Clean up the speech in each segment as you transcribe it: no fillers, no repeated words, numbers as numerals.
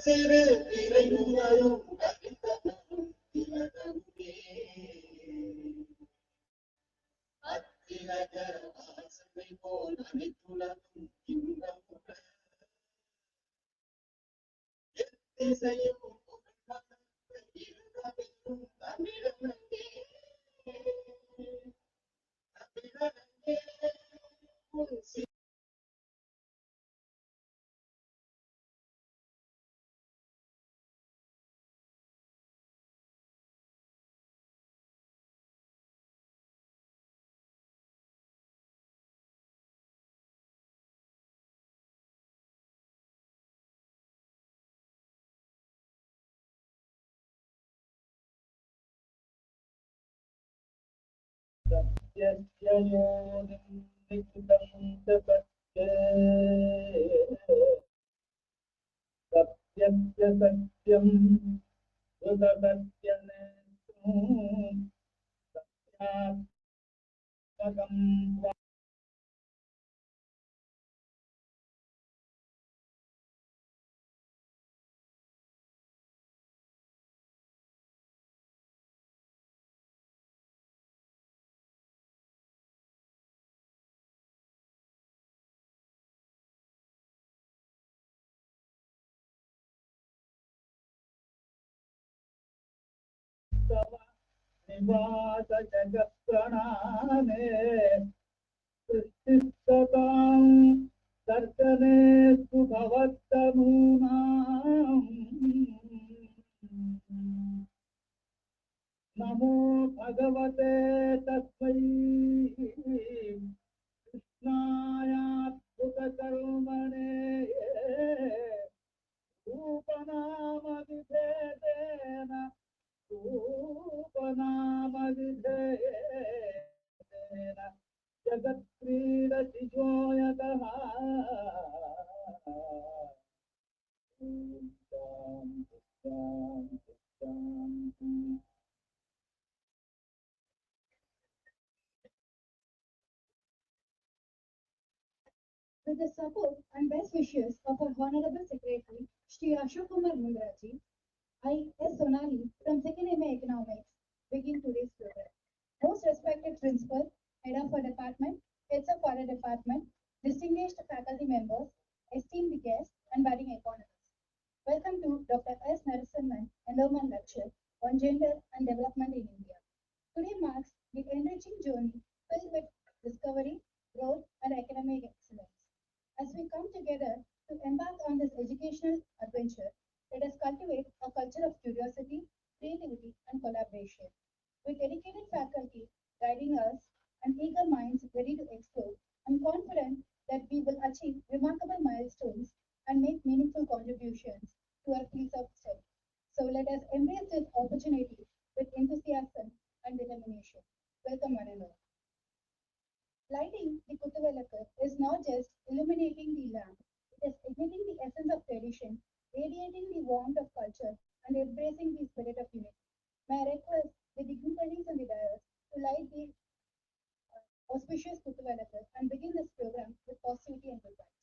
சிறு திரையும் அத்திலக வாசனை போல் அனைத்துலகும் எத்திசையும் தமிழனே निवास जगत प्रणामे सृष्टिस्तां दर्शने सुभवत्तमूनां नमो भगवते तस्मै कृष्णायाद्भुतकर्मणे रूपनामविभेदेन रूपनामविधेयेन जगत्क्रीडति जोयतः With the support and best wishes of our Honorable Secretary, Shri Ashok Kumar Mundraji, I, S. Sonali, from 2nd MA Economics, begin today's program. Most respected Principal, Head of our Department, Heads of our Department, distinguished faculty members, esteemed guests, and budding economists. Welcome to Dr.S.Narasimhan Endowment Lecture on Gender and Development in India. Today marks the enriching journey filled with discovery, growth, and academic excellence. As we come together to embark on this educational adventure, let us cultivate a culture of curiosity, creativity, and collaboration. With dedicated faculty guiding us and eager minds ready to explore, I'm confident that we will achieve remarkable milestones and make meaningful contributions to our fields of study. So let us embrace this opportunity with enthusiasm and determination. Welcome, one and all. Lighting the Kutuvalakar is not just illuminating the lamp, it is igniting the essence of tradition, radiating the warmth of culture, and embracing the spirit of unity. May I request the dignitaries on the dais to light the auspicious Kutuvalakar and begin this program with positivity and good vibes.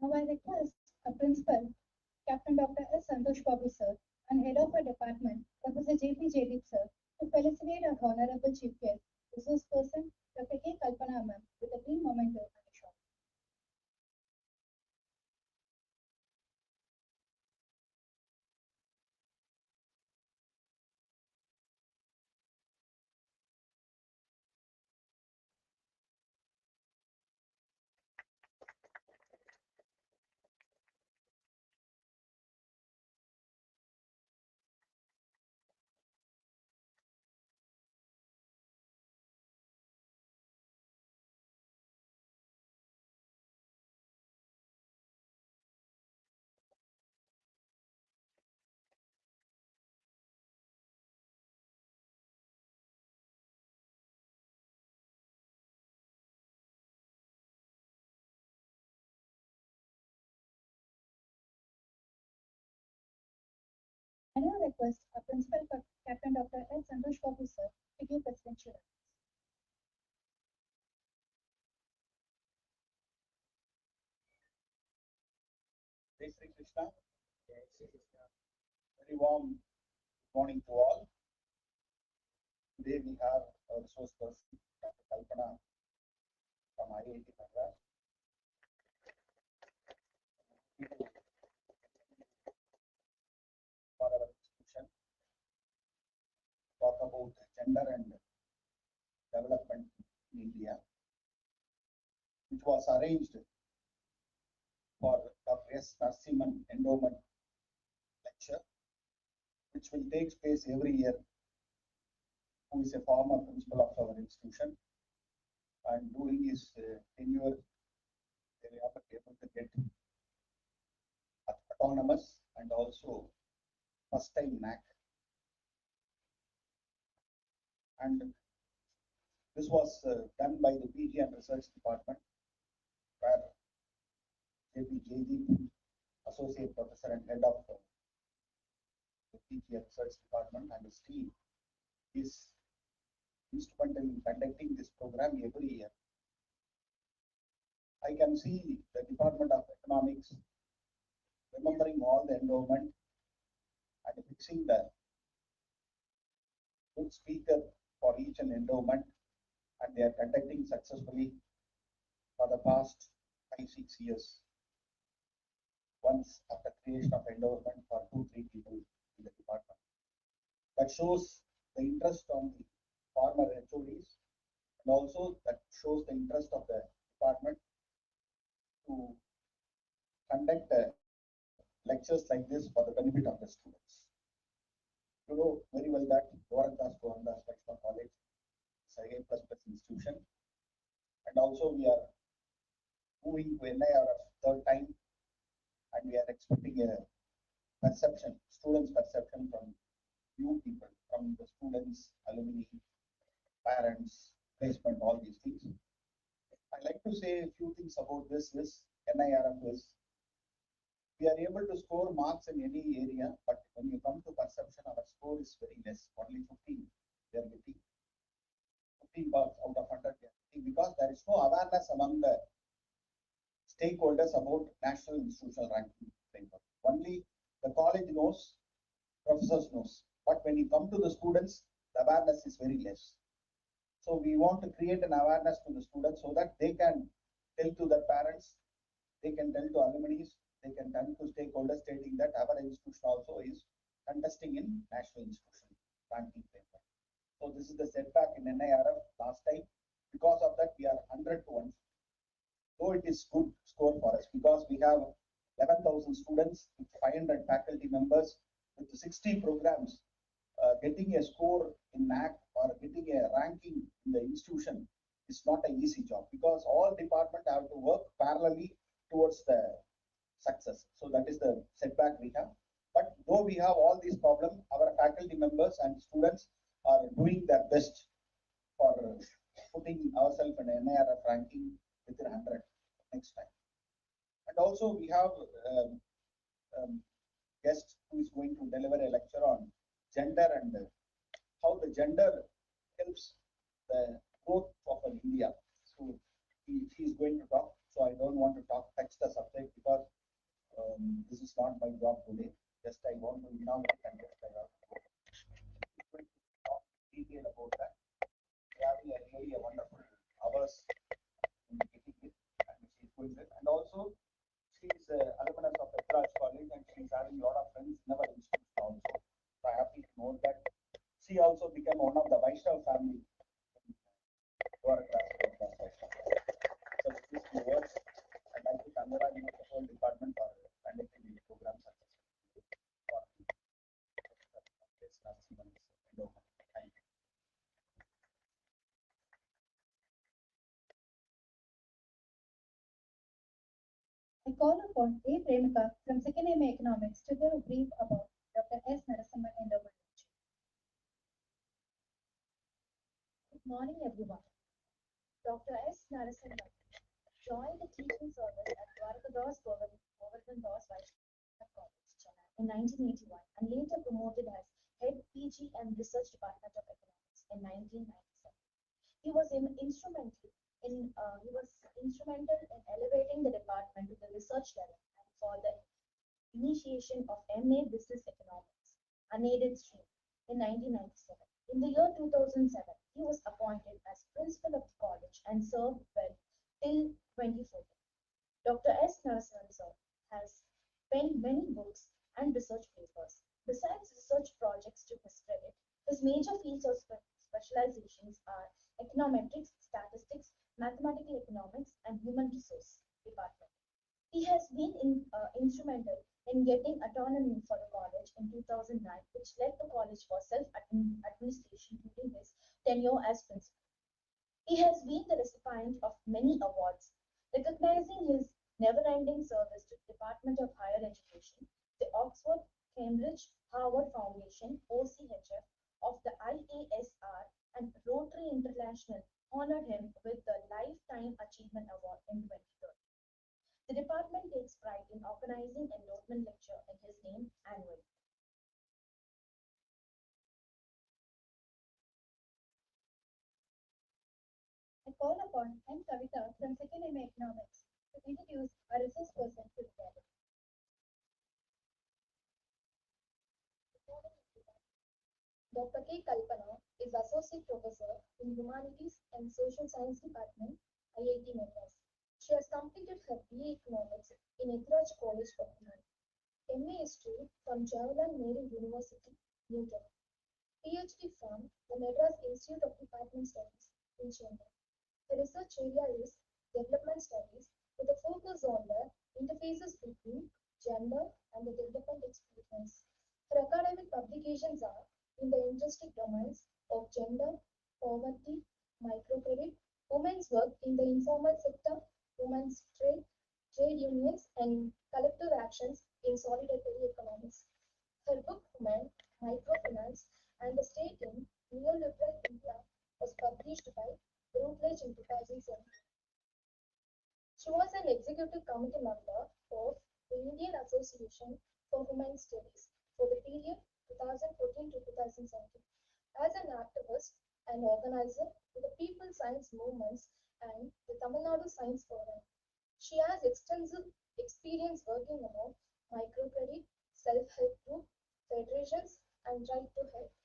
Now I request our principal, Captain Dr. S. Santosh Babu sir, and head of our department, Professor J.P. Jadip sir, to felicitate our Honorable Chief Guest, resource person, Dr. K. Kalpana ma'am, with a brief memento and a short. I now request our principal, Captain Dr. S. Santosh Babu sir, to give presidential address. Jai Sri Krishna. Very warm morning to all. Today we have a resource person, Dr. Kalpana from IIT Madras. For our institution, talk about gender and development in India, which was arranged for Dr.S.Narasimhan Endowment lecture, which will take place every year, who is a former principal of our institution. And during his tenure, they were able to get autonomous and also first time NAC. And this was done by the PG and Research Department, where J.P. Jaydeep, Associate Professor and Head of the PG and Research Department, and his team is instrumental in conducting this program every year. I can see the Department of Economics remembering all the endowment and fixing the good speaker for each and endowment, and they are conducting successfully for the past 5-6 years. Once after creation of endowment for 2-3 people in the department. That shows the interest on the former HODs, and also that shows the interest of the department to conduct lectures like this for the benefit of the students. You know very well that Dwarandas Goandas National College is a A++ institution, and also we are moving to NIRF third time, and we are expecting a perception, students' perception from few people, from the students, alumni, parents, placement, all these things. I like to say a few things about this NIRF is we are able to score marks in any area, but when you come to perception, our score is very less, only 15. They are getting 15 marks out of 100 because there is no awareness among the stakeholders about national institutional ranking framework. Only the college knows, professors knows, but when you come to the students, the awareness is very less. So we want to create an awareness to the students so that they can tell to their parents, they can tell to alumni, they can tell to stakeholders stating that our institution also is contesting in national institution ranking framework. So this is the setback in NIRF last time. Because of that, we are 100 to 1. Though it is good score for us because we have 11,000 students with 500 faculty members with 60 programs. Getting a score in NAC or getting a ranking in the institution is not an easy job because all departments have to work parallelly towards the success. So that is the setback we have. But though we have all these problems, our faculty members and students are doing their best for putting ourselves in NIRF ranking within 100 next time. And also we have guest who is going to deliver a lecture on gender and how the gender helps the growth of India. So he is going to talk. So I don't want to touch the subject because this is not my job today. Just I want to inaugurate and just I want to talk detail about that. We are having a really a wonderful hours in the getting it, and she's going there. And also, she's alumnus of Etraj College, and she's having a lot of friends in our institution also. So I happy to know that she also became one of the Vaishnav family in Dwarka Vaishnav. So with these few words, I'd like to congratulate the whole department for conducting the program successfully for Dr.S. Narasimhan's endowment. Thank you. I call upon A. Premika from Second MA Economics to give a brief about Dr. S. Narasimhan Endowment. Good morning, everyone. Dr. S. Narasimhan joined the teaching service at Dwarkadas Govardhan Das Vaishnav College, Chennai in 1981 and later promoted as Head PG and Research Department of Economics in 1997. He was instrumental in elevating the department to the research level and for the initiation of MA Business Economics, unaided stream, in 1997. In the year 2007, he was appointed as principal of the college and served well till 2014. Dr. S. Narasimhan sir has penned many books and research papers. Besides research projects to his credit, his major fields of specializations are econometrics, statistics, mathematical economics, and human resource department. He has been instrumental in getting autonomy for the college in 2009, which led the college for self-administration during his tenure as principal. He has been the recipient of many awards, recognizing his never-ending service to the Department of Higher Education. The Oxford, Cambridge, Harvard Foundation (OCHF) of the IASR and Rotary International honored him with the Lifetime Achievement Award in 2013. The department takes pride in organizing endowment lecture in his name annually. I call upon M. Kavita from Second MA Economics to introduce a resource person to the gathering. Dr. K. Kalpana is Associate Professor in Humanities and Social Science Department, IIT Madras. She has completed her BA Economics in Etraj College of Women, MA History from Jawaharlal Nehru University, New Delhi, PhD from the Madras Institute of Department Studies in Chennai. The research area is development studies with a focus on the interfaces between gender and the development experience. Her academic publications are in the interesting domains of gender, poverty, microcredit, women's work in the informal sector, women's trade unions, and collective actions in solidarity economics. Her book Women, Microfinance, and the State in Neoliberal India was published by Routledge in 2007. She was an executive committee member of the Indian Association for Women's Studies for the period 2014 to 2017. As an activist and organizer with the People Science Movements and the Tamil Nadu Science Forum, she has extensive experience working among microcredit, self-help group, federations, and right to health.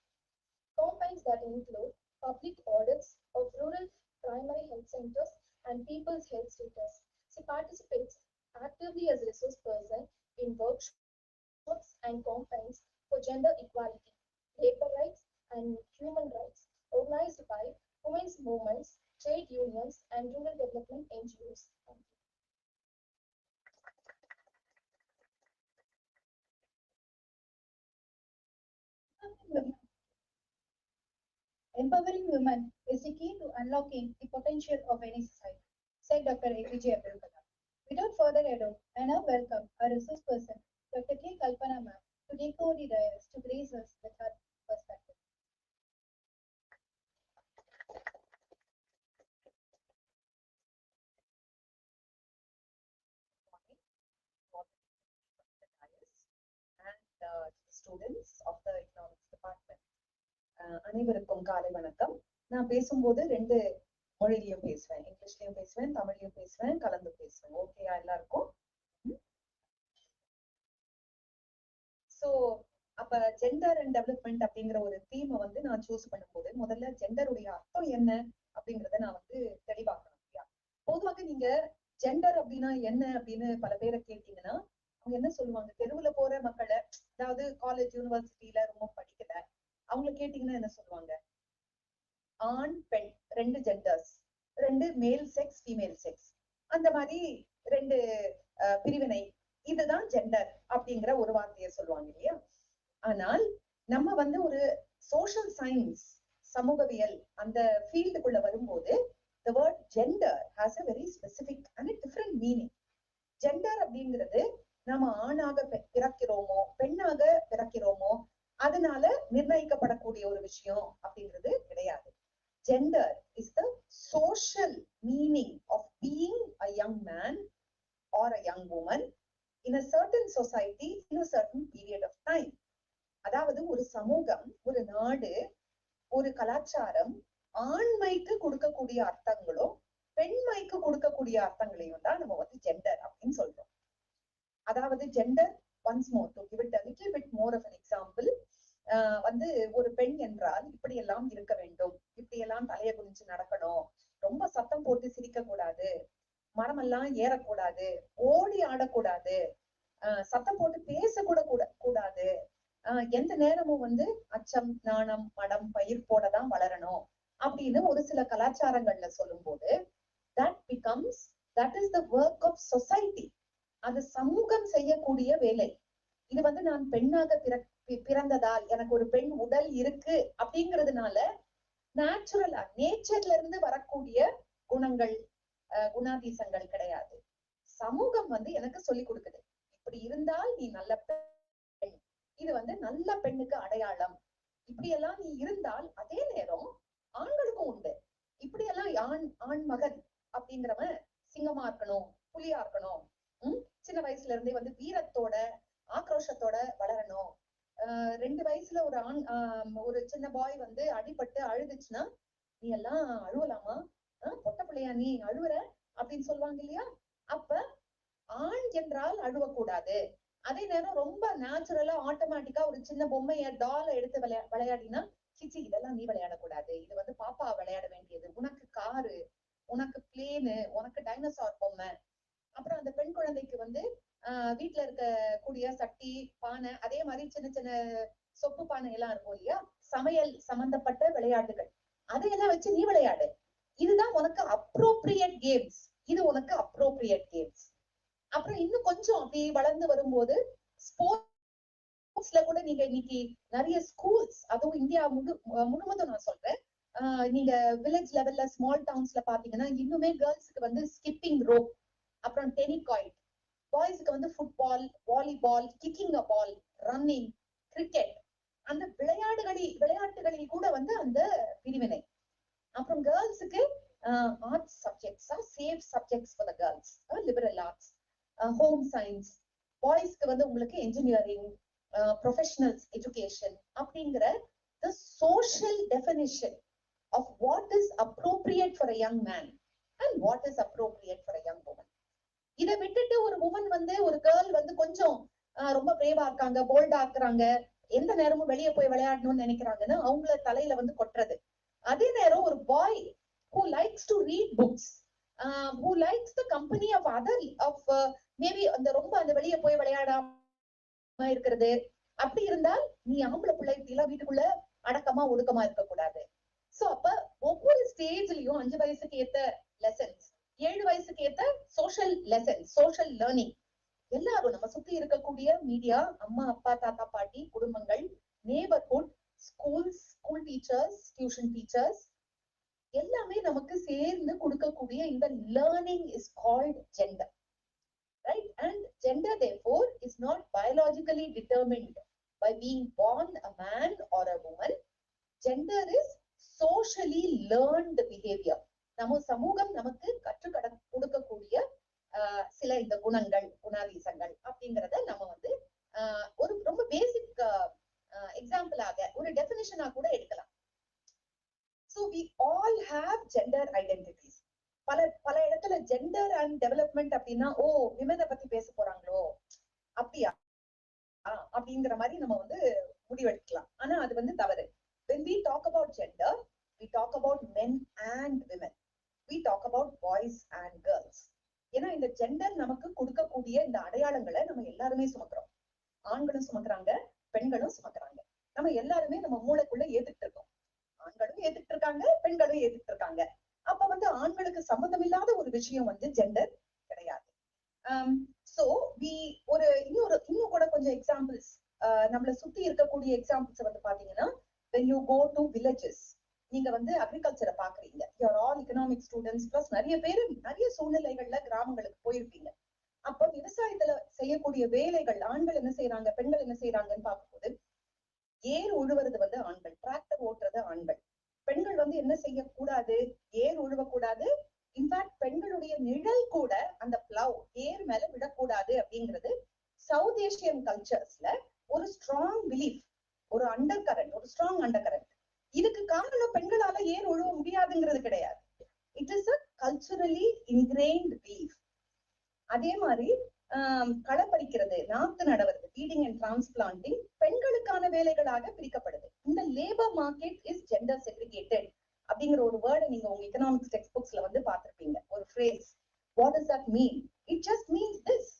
Campaigns that include public audits of rural primary health centers and people's health status. She participates actively as a resource person in workshops and campaigns for gender equality, labor rights, and human rights, organized by women's movements, trade unions, and rural development NGOs. Empowering women is the key to unlocking the potential of any society, said Dr. APJ Abdul Kalam. Without further ado, I now welcome our resource person, Dr. K. Kalpana ma'am, to take over the dais to grace us with her perspective. And students of the economics department. அனைவருக்கும் காலை வணக்கம். நான் பேசும்போது ரெண்டு மொழியிலயும் பேசுவேன், இங்கிலீஷ்லயும் பேசுவேன், தமிழ்லயும் பேசுவேன், கலந்து பேசுவேன். ஓகேயா எல்லாருக்கும்? சோ அப்ப ஜெண்டர் அண்ட் டெவலப்மெண்ட் அப்படிங்கிற ஒரு தீமை வந்து நான் சூஸ் பண்ணும்போது முதல்ல ஜெண்டருடைய அர்த்தம் என்ன அப்படிங்கறத நான் வந்து தெளிவாக்கணும் இல்லையா? பொதுவாக நீங்க ஜெண்டர் அப்படின்னா என்ன அப்படின்னு பல பேரை கேட்டீங்கன்னா அவங்க என்ன சொல்லுவாங்க, தெருவுல போற மக்களை, அதாவது காலேஜ் யூனிவர்சிட்டியில ரொம்ப படிக்கல, அவங்கள கேட்டீங்கன்னா என்ன சொல்லுவாங்க, ஆண் பெண் ரெண்டு ஜெண்டர்ஸ், ரெண்டு மேல் செக்ஸ் ஃபீமேல் செக்ஸ், அந்த மாதிரி ரெண்டு பிரிவினை, இதுதான் ஜெண்டர் அப்படிங்கிற ஒரு வார்த்தையை சொல்லுவாங்க இல்லையா? ஆனால் நம்ம வந்து ஒரு சோஷியல் சயின்ஸ், சமூகவியல் அந்த ஃபீல்டுக்குள்ள வரும்போது the word gender has a very specific and a different meaning. Gender அப்படிங்கிறது நம்ம ஆணாக பிறக்கிறோமோ பெண்ணாக பிறக்கிறோமோ அதனால நிர்ணயிக்கப்படக்கூடிய ஒரு விஷயம் அப்படிங்கிறது கிடையாது. Gender is the social meaning of being a young man or a young woman in a certain society in a certain period of time. அதாவது ஒரு சமூகம், ஒரு நாடு, ஒரு கலாச்சாரம் ஆண்மைக்கு கொடுக்கக்கூடிய அர்த்தங்களும் பெண்மைக்கு கொடுக்கக்கூடிய அர்த்தங்களையும் தான் நம்ம வந்து ஜெண்டர் அப்படின்னு சொல்றோம். அதாவது gender, once more to give it a little bit more of an example, வந்து ஒரு பெண் என்றால் இப்படி எல்லாம் இருக்க வேண்டும், இப்படி எல்லாம் தலைய குனிஞ்சு நடக்கணும், ரொம்ப சத்தம் போட்டு சிரிக்க கூடாது, மரமெல்லாம் ஏறக்கூடாது, ஓடி ஆடக்கூடாது, சத்தம் போட்டு பேச கூட கூடாது, எந்த நேரமும் வந்து அச்சம், நாணம், மடம், பயிர் போடதான் வளரணும் அப்படின்னு ஒரு சில கலாச்சாரங்கள்ல சொல்லும் போது that is the work of society. அது சமூகம் செய்யக்கூடிய வேலை. இது வந்து நான் பெண்ணாக பிறந்ததால் எனக்கு ஒரு பெண் உடல் இருக்கு அப்படிங்கிறதுனால நேச்சுரலா நேச்சர்ல இருந்து வரக்கூடிய குணங்கள், குணாதிசங்கள் கிடையாது. சமூகம் வந்து எனக்கு சொல்லி கொடுக்குது, இப்படி இருந்தால் நீ நல்ல பெண், இது வந்து நல்ல பெண்ணுக்கு அடையாளம், இப்படியெல்லாம் நீ இருந்தால் அதே நேரம் ஆண்களுக்கும் உண்டு, இப்படியெல்லாம் ஆண் மகன் அப்படிங்கிறவன் சிங்கமா இருக்கணும், புலியா இருக்கணும், சின்ன வயசுல இருந்தே வந்து வீரத்தோட ஆக்ரோஷத்தோட வளரணும். 2 வயசுல ஒரு ஒரு சின்ன பாய் வந்து அடிபட்டு அழுதுச்சுன்னா நீ எல்லாம் அழுவலாமா, பொட்ட பிள்ளையா நீ அழுவுற அப்படின்னு சொல்லுவாங்க இல்லையா? அப்ப ஆண் என்றால் அழுவக்கூடாது. அதே நேரம் ரொம்ப நேச்சுரலா ஆட்டோமேட்டிக்கா ஒரு சின்ன பொம்மைய டால எடுத்து விளையாடினா சிச்சி இதெல்லாம் நீ விளையாடக்கூடாது, இது வந்து பாப்பா விளையாட வேண்டியது, உனக்கு காரு, உனக்கு பிளேனு, உனக்கு டைனோசார் பொம்மை. அப்புறம் அந்த பெண் குழந்தைக்கு வந்து வீட்டுல இருக்க கூடிய சட்டி, பானை, அதே மாதிரி சின்ன சின்ன சொப்பு பானை எல்லாம் இருக்கும் இல்லையா, சமையல் சம்பந்தப்பட்ட விளையாட்டுகள், அதையெல்லாம் வச்சு நீ விளையாடு, இதுதான் உனக்கு அப்ரோப்ரியேட் கேம்ஸ், இது உனக்கு அப்ரோப்ரியேட் கேம்ஸ். அப்புறம் இன்னும் கொஞ்சம் அப்படி வளர்ந்து வரும்போது ஸ்போர்ட்ஸ்ல கூட நீங்க இன்னைக்கு நிறைய ஸ்கூல்ஸ், அதுவும் இந்தியா முழுவதும் நான் சொல்றேன், நீங்க வில்லேஜ் லெவல்ல ஸ்மால் டவுன்ஸ்ல பாத்தீங்கன்னா இன்னுமே கேர்ள்ஸுக்கு வந்து ஸ்கிப்பிங் ரோப், அப்புறம் டெனிகாய்ட், பாய்ஸுக்கு வந்து football, volleyball, kicking a ball, running, cricket, அந்த விளையாட்டுகளில் கூட வந்து அந்த பிரிவினை. அப்புறம் கேர்ள்ஸுக்கு ஆர்ட்ஸ் சப்ஜெக்ட்ஸா safe subjects for the girls, liberal arts, home science. பாய்ஸ்க்கு வந்து உங்களுக்கு என்ஜினியரிங், ப்ரொஃபஷனல் எஜுகேஷன் அப்படிங்கிற the social definition of what is appropriate for a young man and what is appropriate for a young woman. இதை விட்டுட்டு ஒரு woman வந்து, ஒரு girl வந்து கொஞ்சம் ரொம்ப பிரேவா இருக்காங்க, போல்டா இருக்கிறாங்க, எந்த நேரமும் வெளியே போய் விளையாடணும்னு நினைக்கிறாங்கன்னா அவங்கள தலையில வந்து கொட்டுறது. அதே நேரம் ஒரு பாய் who likes to read books, who likes the company of other of maybe அந்த ரொம்ப அந்த வெளியே போய் விளையாடாம இருக்கிறது, அப்படி இருந்தால் நீ ஆம்பளை பிள்ளை இப்படி எல்லாம் வீட்டுக்குள்ள அடக்கமா ஒடுக்கமா இருக்கக்கூடாது. சோ அப்ப ஒவ்வொரு ஸ்டேஜ்லயும் 5 வயசுக்கு ஏத்த லெசன்ஸ், 7 வயசுக்கு ஏத்த சோஷியல் லெசன்ஸ், சோஷியல் லேர்னிங், எல்லாரும் நம்ம சுத்தி இருக்கக்கூடிய மீடியா, அம்மா அப்பா தாத்தா பாட்டி, குடும்பங்கள், neighbourhood, schools, school teachers, tuition teachers, எல்லாமே நமக்கு சேர்ந்து கொடுக்கக்கூடிய இந்த learning is called gender, right? And gender therefore is not biologically determined by being born a man or a woman. Gender is socially learned behavior. நம்ம சமூகம் நமக்கு கற்றுக் கொடுக்கக்கூடிய சில இந்த குணங்கள், குணாதிசங்கள் அப்படிங்கறத நம்ம வந்து ஒரு ரொம்ப பேசிக் எக்ஸாம்பிளாக ஒரு டெபினிஷனா கூட எடுக்கலாம். So we all have gender identities. பல பல இடத்துல ஜெண்டர் அண்ட் டெவலப்மெண்ட் அப்படின்னா ஓ விமனை பத்தி பேச போறாங்களோ அப்படியா அப்படிங்கிற மாதிரி நம்ம வந்து முடிவெடுக்கலாம். ஆனா அது வந்து தவறு. when we talk about gender, we talk about men and women, we talk about boys and girls. ஏன்னா இந்த ஜெண்டர் நமக்கு கொடுக்கக்கூடிய இந்த அடையாளங்களை நம்ம எல்லாருமே சுமக்கிறோம். ஆண்களும் சுமக்குறாங்க, பெண்களும் சுமக்குறாங்க. நம்ம எல்லாருமே நம்ம மூளைக்குள்ள ஏத்துட்டு இருக்கோம். ஆண்களும் ஏத்துட்டு இருக்காங்க, பெண்களும் ஏத்துட்டு இருக்காங்க. அப்ப வந்து ஆண்களுக்கு சம்மந்தம் இல்லாத ஒரு விஷயம் வந்து ஜெண்டர் கிடையாது. சோ வி ஒரு இன்னும் கூட கொஞ்சம் எக்ஸாம்பிள்ஸ் நம்மள சுத்தி இருக்கக்கூடிய எக்ஸாம்பிள்ஸ் வந்து பாத்தீங்கன்னா when you go to villages, நீங்க வந்து அக்ரிகல்ச்சரை பாக்குறீங்க, you are all economic students plus நிறைய பேர் நிறைய சூழ்நிலைகள்ல கிராமங்களுக்கு போயிருப்பீங்க. அப்ப விவசாயத்துல செய்யக்கூடிய வேலைகள் ஆண்கள் என்ன செய்யறாங்க, பெண்கள் என்ன செய்யறாங்கன்னு பார்க்கும்போது ஏர் உழுவுறது வந்து ஆண்கள், டிராக்டர் ஓட்டுறது ஆண்கள். பெண்கள் வந்து என்ன செய்யக்கூடாது, ஏர் உழுவக்கூடாது. இன்ஃபேக்ட் பெண்களுடைய நிழல் கூட அந்த பிளவ் ஏர் மேல விடக்கூடாது அப்படிங்கிறது சவுத் ஏசியன் கல்ச்சர்ஸ்ல ஒரு ஸ்ட்ராங் பிலீஃப், ஒரு அண்டர் கரண்ட், ஒரு ஸ்ட்ராங் அண்டர் கரண்ட். இதுக்கு காரணம் பெண்களால ஏர் உழுவ முடியாதுங்கிறது கிடையாது. It is a culturally ingrained belief. அதே மாதிரி களை பறிக்கிறது, நாத்து நடவது, ஃபீடிங் அண்ட் டிரான்ஸ்பிளான்டிங் பெண்களுக்கான வேலைகளாக பிரிக்கப்படுது. இந்த labour market is gender segregated அப்படிங்கிற ஒரு வேர்டை நீங்க உங்க எக்கனாமிக்ஸ் டெக்ஸ்ட் புக்ஸ்ல வந்து பார்த்திருப்பீங்க. ஒரு phrase, what does that mean? It just means this,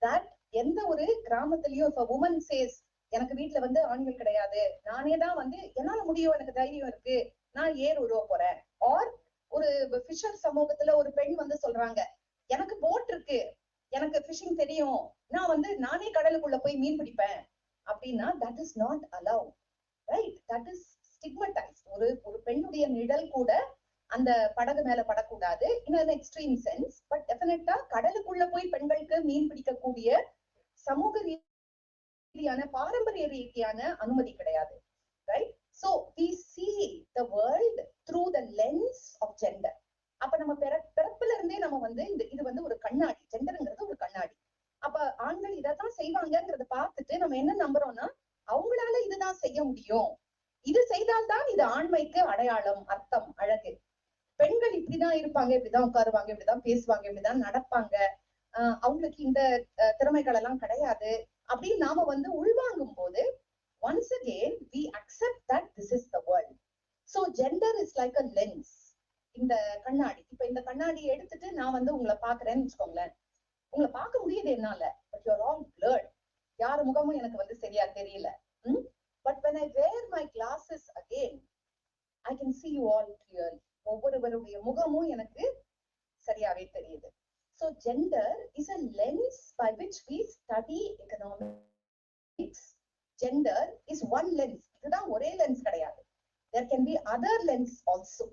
that எந்த ஒரு கிராமத்திலயும் இப்ப உமன் சேஸ் எனக்கு வீட்டுல வந்து ஆண்கள் கிடையாது, நானே தான் வந்து என்னால முடியும், எனக்கு தைரியம் இருக்கு, நான் ஏர் உழுவ போறேன். ஆர் ஒரு ஃபிஷர் சமூகத்துல ஒரு பெண் வந்து சொல்றாங்க, எனக்கு போட் இருக்கு, எனக்கு ஃபிஷிங் தெரியும், நான் வந்து நானே கடலுக்குள்ள போய் மீன் பிடிப்பேன் அப்படின்னா that is not allowed, right? That is stigmatized. ஒரு பெண்ணுடைய நிழல் கூட அந்த படகு மேல படக்கூடாது in an extreme sense. But டெஃபினட்டா கடலுக்குள்ள போய் பெண்களுக்கு மீன் பிடிக்கக்கூடிய சமூக ரீதியான பாரம்பரிய ரீதியான அனுமதி கிடையாது, right? So we see the world through the lens of gender. அப்ப நம்ம பிறப்புல இருந்தே நம்ம வந்து இது வந்து ஒரு கண்ணாடி, ஜெண்டர்ங்கிறது ஒரு கண்ணாடி. அப்ப ஆண்கள் இதைத்தான் செய்வாங்கங்கிறத பார்த்துட்டு நம்ம என்ன நம்புறோம்னா அவங்களால இதுதான் செய்ய முடியும், இது செய்தால்தான் இது ஆண்மைக்கு அடையாளம், அர்த்தம், அழகு. பெண்கள் இப்படிதான் இருப்பாங்க, இப்படிதான் உட்காருவாங்க, இப்படிதான் பேசுவாங்க, இப்படிதான் நடப்பாங்க, அவங்களுக்கு இந்த திறமைகள் எல்லாம் கிடையாது அப்படின்னு நாம வந்து உள்வாங்கும் போது once again we accept that this is the world. So gender is like a lens. இந்த கண்ணாடி, இப்ப இந்த கண்ணாடியை எடுத்துட்டு நான் வந்து உங்களை பாக்குறேன்னு வச்சுக்கோங்களேன், உங்களை பார்க்க முடியுது என்னால, but you are all blurred. யார் முகமும் எனக்கு வந்து சரியா தெரியல. But when I wear my glasses again, I can see you all clearly. ஒவ்வொருவருடைய முகமும் எனக்கு சரியாவே தெரியுது. So gender is a lens by which we study economics. Gender is one lens. இதுதான் ஒரே lens கிடையாது. There can be other lens also.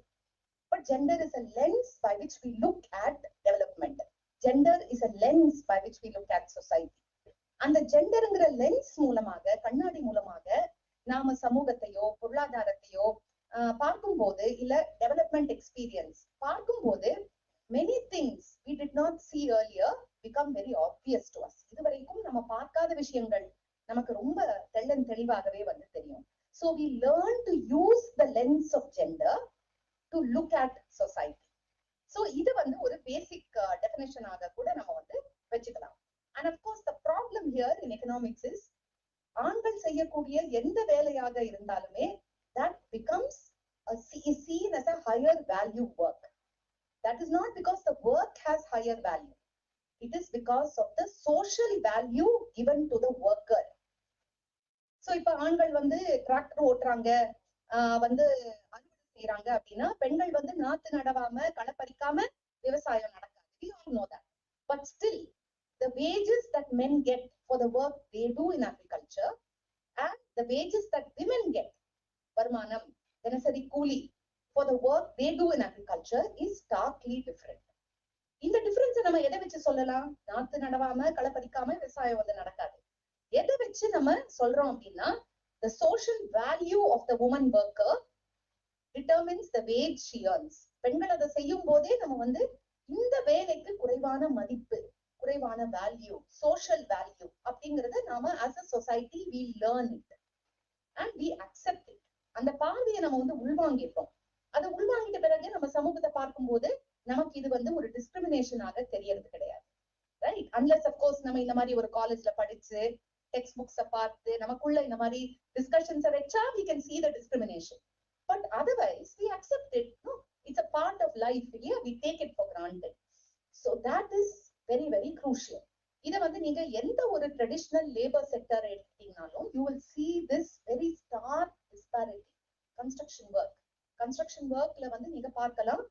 But gender is a lens by which we look at development. Gender is a lens by which we look at society. அந்த ஜெண்டர்ங்கிற lens மூலமாக, கண்ணாடி மூலமாக நாம சமூகத்தையோ பொருளாதாரத்தையோ பார்க்கும்போது, இல்ல டெவலப்மெண்ட் எக்ஸ்பீரியன்ஸ் பார்க்கும்போது many things we did not see earlier become very obvious to us. இதுவரைக்கும் நம்ம பார்க்காத விஷயங்கள் நமக்கு ரொம்ப தெளிவாகவே வந்து தெரியும். So we learn to use the lens of gender to look at society. So இது வந்து ஒரு basic definition ஆக கூட நம்ம வந்து வச்சுக்கலாம். And of course the problem here in economics is ஆண்கள் செய்யக்கூடிய எந்த வேலையாக இருந்தாலுமே that becomes is seen as a higher value work. That is not because the work has higher value. It is because of the social value given to the worker. So இப்ப ஆண்கள் வந்து tractor ஓட்டுறாங்க, வந்து அறுவடை செய்யறாங்க அப்படின்னா பெண்கள் வந்து நாத்து நடவாம களை பறிக்காம விவசாயம் நடக்காது. We all know that. But still the wages that men get for the work they do in agriculture and the wages that women get, வருமானம், தினசரி கூலி, for the work they do in agriculture is starkly different. இந்த difference நம்ம எதை வச்சு சொல்லலாம்? நாத்து நடவாம களை பறிக்காம விவசாயம் வந்து நடக்காது. எதை வச்சு நம்ம சொல்றோம் அப்படின்னா the social value of the woman worker determines the wage she earns. பெண்கள் அதை செய்யும் போதே நம்ம வந்து இந்த வேலைக்கு குறைவான மதிப்பு, குறைவான வேல்யூ, சோஷியல் வேல்யூ அப்படிங்கறத நாம as a society we learn it and we accept it. அந்த பார்வையை நம்ம வந்து உள்வாங்கிட்டோம். அதை உள்வாங்கிட்ட பிறகு நம்ம சமூகத்தை பார்க்கும்போது நமக்கு இது வந்து ஒரு டிஸ்கிரிமினேஷனாக தெரியறது கிடையாது. ரைட்? அன்லெஸ் அப்கோர்ஸ் நம்ம இந்த மாதிரி ஒரு காலேஜ்ல படிச்சு டெக்ஸ்ட் புக்ஸ பார்த்து நமக்குள்ள இந்த மாதிரி டிஸ்கஷன்ஸை வச்சா we can see the discrimination. But otherwise we accept it. No, it's a part of life. Yeah, we take it for granted. So that is very very crucial. இத வந்து நீங்க எந்த ஒரு ட்ரெடிஷனல் லேபர் செக்டர் எடுத்தீங்கனாலும் you will see this very stark disparity. கன்ஸ்ட்ரக்ஷன் ஒர்க்ல வந்து நீங்க பார்க்கலாம்,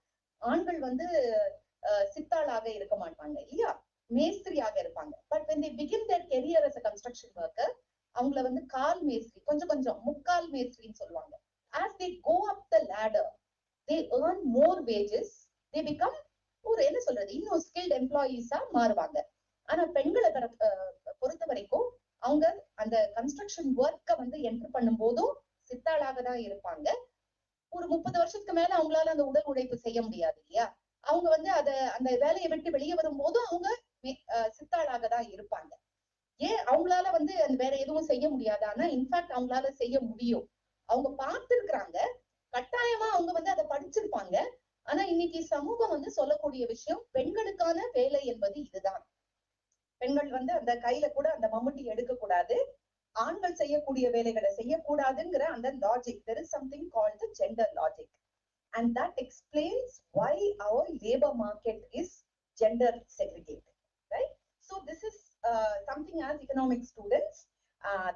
ஆண்கள் வந்து சித்தாளாக இருக்க மாட்டாங்க இல்லையா, மேஸ்திரியாக இருப்பாங்க. But when they begin their career as a construction worker, அவங்கள வந்து கால் மேஸ்திரி, கொஞ்சம் கொஞ்சம் முக்கால் மேஸ்திரின்னு சொல்லுவாங்க. as they go up the ladder they earn more wages, they become ஒரு என்ன சொல்றது, இன்னும் skilled employees மாறுவாங்க. ஆனா பெண்களை பொறுத்த வரைக்கும் அவங்க அந்த கன்ஸ்ட்ரக்ஷன் ஒர்க்க வந்து என்டர் பண்ணும் போதும் சித்தாளாக தான் இருப்பாங்க. ஒரு 30 வருஷத்துக்கு மேல அவங்களால அந்த உடல் உழைப்பு செய்ய முடியாது இல்லையா, அவங்க வந்து அந்த வேலையை விட்டு வெளியே வரும்போதும் அவங்க சித்தாளாக தான் இருப்பாங்க. ஏன் அவங்களால வந்து வேற எதுவும் செய்ய முடியாதான்னா இன்ஃபேக்ட் அவங்களால செய்ய முடியும். அவங்க பார்த்திருக்கிறாங்க, கட்டாயமா அவங்க வந்து அதை படிச்சிருப்பாங்க. ஆனா இன்னைக்கு சமூகம் வந்து சொல்லக்கூடிய விஷயம், பெண்களுக்கான வேலை என்பது இதுதான். பெண்கள் வந்து அந்த கையில கூட அந்த மம்முட்டி எடுக்க கூடாது, ஆண்கள் செய்யக்கூடிய வேலைகளை செய்யக்கூடாதுங்கிற அந்த logic. there is something called the gender logic, and that explains why our labor market is gender segregated, right? So this is something as economic students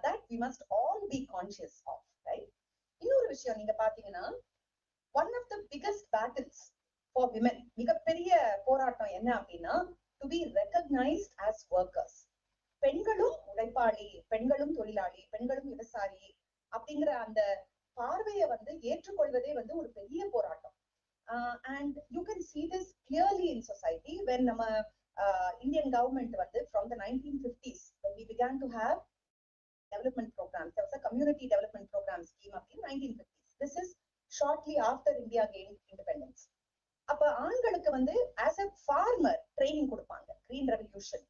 that we must all be conscious of, right? இன்னொரு விஷயம் நீங்க பாத்தீங்கன்னா, one of the biggest battles for women, மிகப்பெரிய போராட்டம் என்ன அப்படின்னா, to be recognized as workers. பெண்களும் உழைப்பாளி, பெண்களும் தொழிலாளி, பெண்களும் விவசாயி அப்படிங்கிற அந்த பார்வையை வந்து ஏற்றுக்கொள்வதே வந்து ஒரு பெரிய போராட்டம். And you can see this clearly in society when நம்ம Indian government வந்து from the 1950s when we began to have development programs, there was a community development program scheme up in 1950s. This is shortly after India gained independence. அப்ப ஆண்களுக்கு வந்து as a farmer training கொடுப்பாங்க. green revolution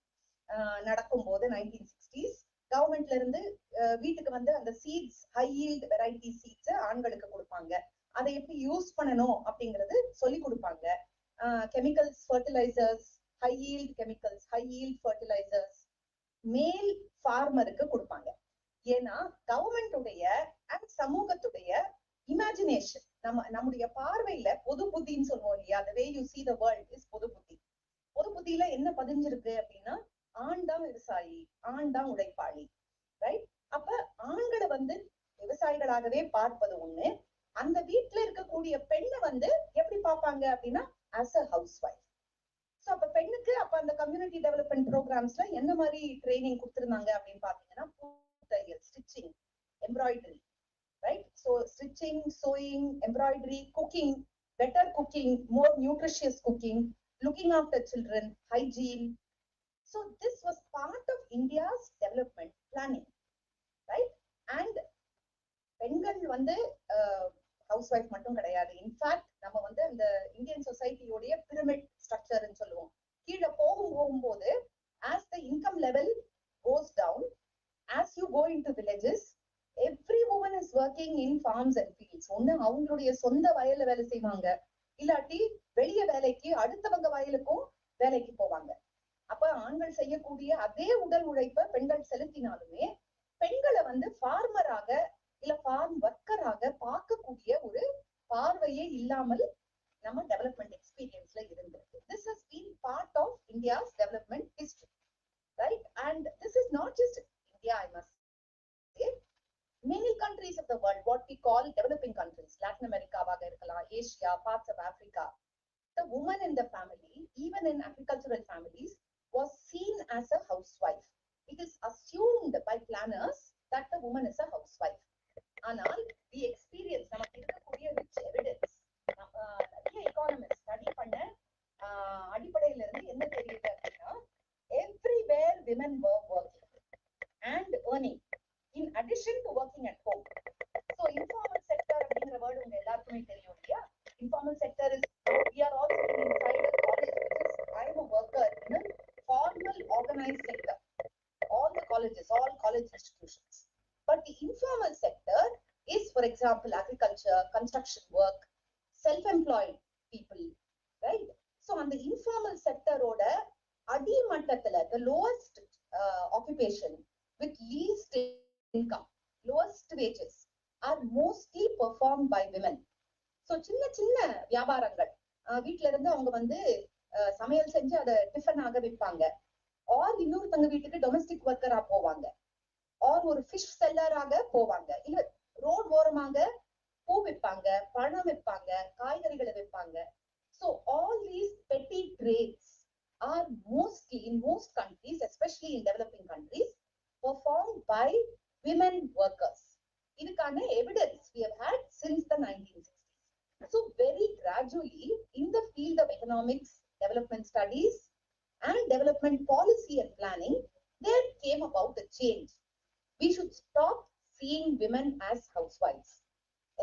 நடக்கும் போது 1960s கவர்மெண்ட்ல இருந்து வீட்டுக்கு வந்து அந்த seeds, high yield variety seeds ஆண்களுக்கு கொடுப்பாங்க. அதை எப்படி யூஸ் பண்ணணும் அப்படிங்கறது சொல்லி கொடுப்பாங்க. Chemicals, fertilisers, high yield chemicals, high yield fertilisers மேல் ஃபார்மருக்கு கொடுப்பாங்க. ஏன்னா கவர்மெண்டுடைய அண்ட் சமூகத்துடைய இமேஜினேஷன், நம்முடைய பார்வையில பொது புத்தின்னு சொல்லுவோம் இல்லையா, the way you see the world is பொது புத்தி. பொது புத்தியில என்ன பதிஞ்சிருக்கு அப்படின்னா, ஆண் தான் விவசாயி, ஆண் தான் உழைப்பாளி, ரைட்? அப்ப ஆண்களை வந்து விவசாயிகளாகவே பார்ப்பது ஒண்ணு, அந்த வீட்டுல இருக்கக்கூடிய பெண்ணை வந்து எப்படி பார்ப்பாங்க அப்படின்னா as a housewife. சோ அப்ப பெண்ணுக்கு அப்ப அந்த கம்யூனிட்டி டெவலப்மெண்ட் ப்ரோக்ராம்ஸ்ல என்ன மாதிரி ட்ரைனிங் கொடுத்திருந்தாங்க அப்படின்னு பாத்தீங்கன்னா, தையல், stitching, embroidery, right? So stitching, sewing, embroidery, cooking, better cooking, more nutritious cooking, looking after children, hygiene. So this was part of India's development planning, right? And பெண்கள் வந்து ஹவுஸ்வைஃப் மட்டும் கிடையாது. இன்ஃபேக்ட் நம்ம வந்து அந்த இந்தியன் சொசைட்டியோடைய பிரமிட் ஸ்ட்ரக்சர்னு சொல்லுவோம். கீழே போகும்போது as the income level goes down, as you go into villages, every woman is working in farms and fields. ஒண்ணு அவங்களுடைய சொந்த வயல்ல வேலை செய்வாங்க, இல்லாட்டி வெளிய வேலைக்கு அடுத்தவங்க வயலுக்கும் வேலைக்கு போவாங்க. அப்ப ஆண்கள் செய்யக்கூடிய அதே உடல் உழைப்ப பெண்கள் செலுத்தினாலுமே பெண்களை வந்து ஃபார்மராக இல்ல ஃபார்ம் ஒர்க்கராக பார்க்கக்கூடிய ஒரு பார்வையே இல்லாமல் நம்ம டெவலப்மெண்ட் எக்ஸ்பீரியன்ஸ்ல இருந்திருக்கு. This has been part of India's development history, right? And this is not just India, I must say. Many countries of the world, what we call developing countries, Latin America வாக இருக்கலாம், Asia, parts of Africa, the woman in the family, even in agricultural families, was seen as a housewife. It is assumed by planners that the woman is a housewife. ஆனால் the experience, நமக்கு இருக்கக்கூடிய rich evidence, நிறைய economists study பண்ண அடிப்படையில இருந்து என்ன தெரியுது அப்படின்னா, everywhere women were working and earning in addition to working at home. So informal sector அப்படிங்கிற வேர்டு உங்க எல்லாருக்குமே தெரியும் இல்லையா? Informal sector is, we are all sitting inside a college, which is, I am a worker in a formal organized sector, all the colleges, all college institutions. But the informal sector is, for example, agriculture, construction work, self-employed people, right? So on the informal sector oda adi mattathila the lowest occupation with least income, lowest wages are mostly performed by women. So சின்ன சின்ன வியாபாரங்கள் வீட்ல இருந்து அவங்க வந்து சமையல் செஞ்சு அதை டிஃபன் ஆக விற்பாங்க, ஆர் இன்னொருத்தவங்க வீட்டுக்கு டொமஸ்டிக் ஒர்க்கரா போவாங்க, ஆர் ஒரு ஃபிஷ் செல்லராக போவாங்க, இல்ல ரோட் ஓரமாக பூ விற்பாங்க, பழம் விற்பாங்க, காய்கறிகளை விற்பாங்க. So all these petty trades are mostly in most countries, especially in developing countries, performed by women workers. இதுக்கான evidence we have had since the 1960s. So very gradually in the field of economics, development studies and development policy and planning, there came about a change. We should stop seeing women as housewives,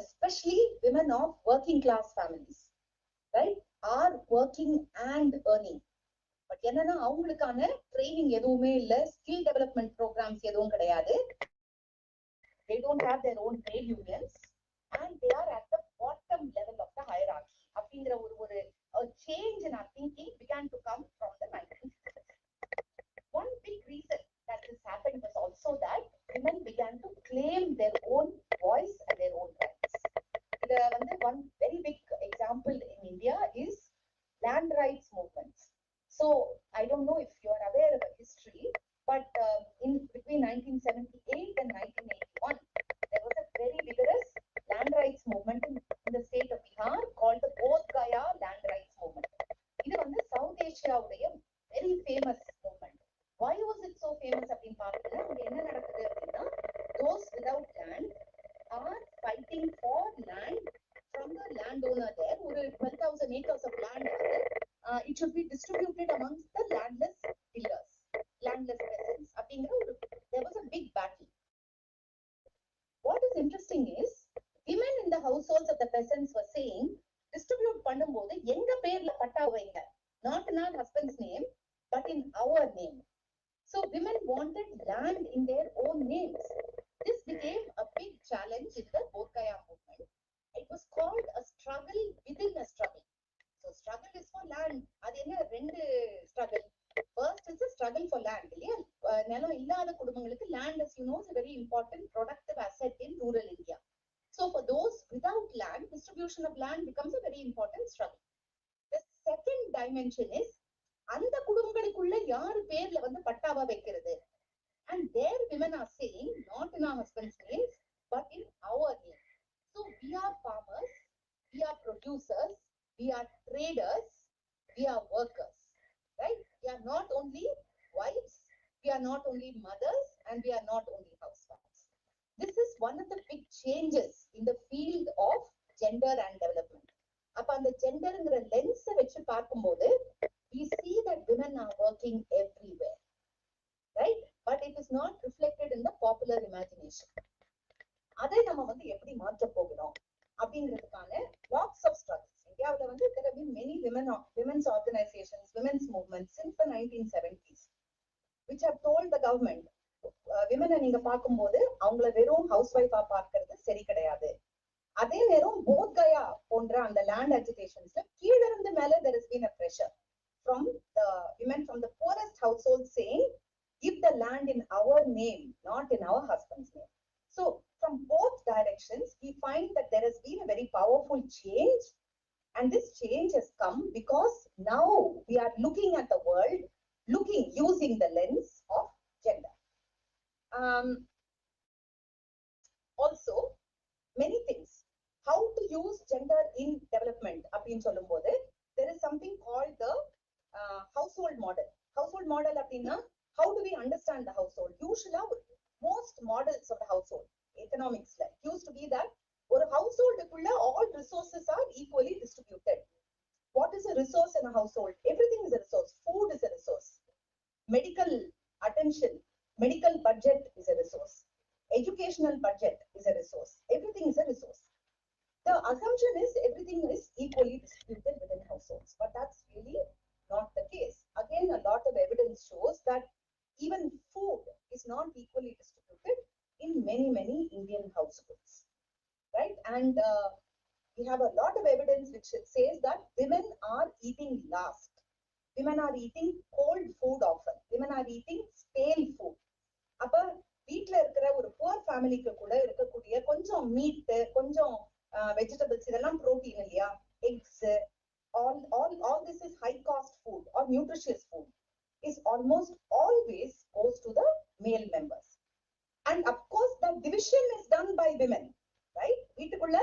especially women of working class families, right, are working and earning. But என்னன்னா அவங்களுக்கான training எதுவுமே இல்ல, skill development programs எதுவும் கிடையாது. They don't have their own trade unions and they are at the bottom level of the hierarchy. அப்படிங்கிற ஒரு change in our thinking began to come from the 1960s. One big reason that this happened was also that women began to claim their own voice and their own rights. One very big example in India is land rights movements. So I don't know if you are aware of the history, but in between 1978 and 1981, there was a very vigorous land rights movement in the state of Bihar called the Bodh Gaya land rights movement. இது வந்து South Asia உடைய very famous movement. Why was it so famous அப்படின்னு பார்த்தீங்கன்னா அங்க என்ன நடக்குது அப்படின்னா, those without land are fighting for land from the landowner there. ஒரு 12,000 acres of land வந்து it should be distributed amongst the landless tillers, landless peasants. அப்படிங்கிற ஒரு there was a big battle. What is interesting is women in the households of the peasants were saying, distribute பண்ணும்போது எங்க பேர்ல பட்டா வைங்க, not in our husband's name but in our name. So women wanted land in their own names. This became a big challenge in the Bodh Gaya movement. It was called a struggle within a struggle. So struggle is for land. அது என்ன ரெண்டு struggle. First is a struggle for land. இல்லையா, நிலம் இல்லாத குடும்பங்களுக்கு land, as you know, is a very important productive asset in rural India. So for those without land, distribution of land becomes a very important struggle. The second dimension is அந்த குடும்பங்களுக்குள்ள யாரு பேர்ல வந்து பட்டாவா வைக்கிறது. And there women are saying, not in our husband's names but in our name. So we are farmers, we are producers, we are traders, we are workers, right? We are not only wives, we are not only mothers, and we are not only housewives. This is one of the big changes in the field of gender and development. அப்ப அந்த ஜெண்டர்ங்கிற lens வச்சு பார்க்கும்போது we see that women are working everywhere, right? But it is not reflected in the popular imagination. அதை நம்ம வந்து எப்படி மாற்ற போகிறோம் அப்படிங்கிறதுக்கான lots of struggles. இந்தியாவுல வந்து there have been many women's organizations, women's movements since the 1970s, which have told the government, women நீங்க பார்க்கும்போது அவங்கள வெறும் ஹவுஸ் ஒய்ஃபா பார்க்கிறது சரி கிடையாது. அதே நேரம் போத் கயா போன்ற அந்த லேண்ட் அஜிடேஷன்ஸ்ல கீழ இருந்து மேல there has been a pressure from the women from the poorest households saying, give the land in our name, not in our husband's name. So from both directions, we find that there has been a very powerful change, and this change has come because now we are looking at the world, using the lens of gender. Also, many things. How to use gender in development அப்படின்னு சொல்லும்போது there is something called the household model. Household model அப்படின்னா how do we understand the household? Usually most models of the household economicsல used to be that ஒரு householdக்குள்ள all resources are equally distributed. What is a resource in a household? Everything is a resource. Food is a resource. Medical attention, medical budget is a resource. Educational budget is a resource. Everything is a resource. The assumption is everything is equally distributed within households, but that's really not the case. Again, a lot of evidence shows that even food is not equally distributed in many Indian households, right? And we have a lot of evidence which says that women are eating last. Women are eating cold food often. Women are eating stale food. அப்ப வீட்டுல இருக்கிற ஒரு poor ஃபேமிலிக்கு கூட இருக்கக்கூடிய கொஞ்சம் meet, கொஞ்சம் vegetables, இதெல்லாம் புரோட்டீன் இல்லையா, X, all this is high cost food or nutritious food is almost always goes to the male members. And of course that division is done by women, right? வீட்டுக்குள்ள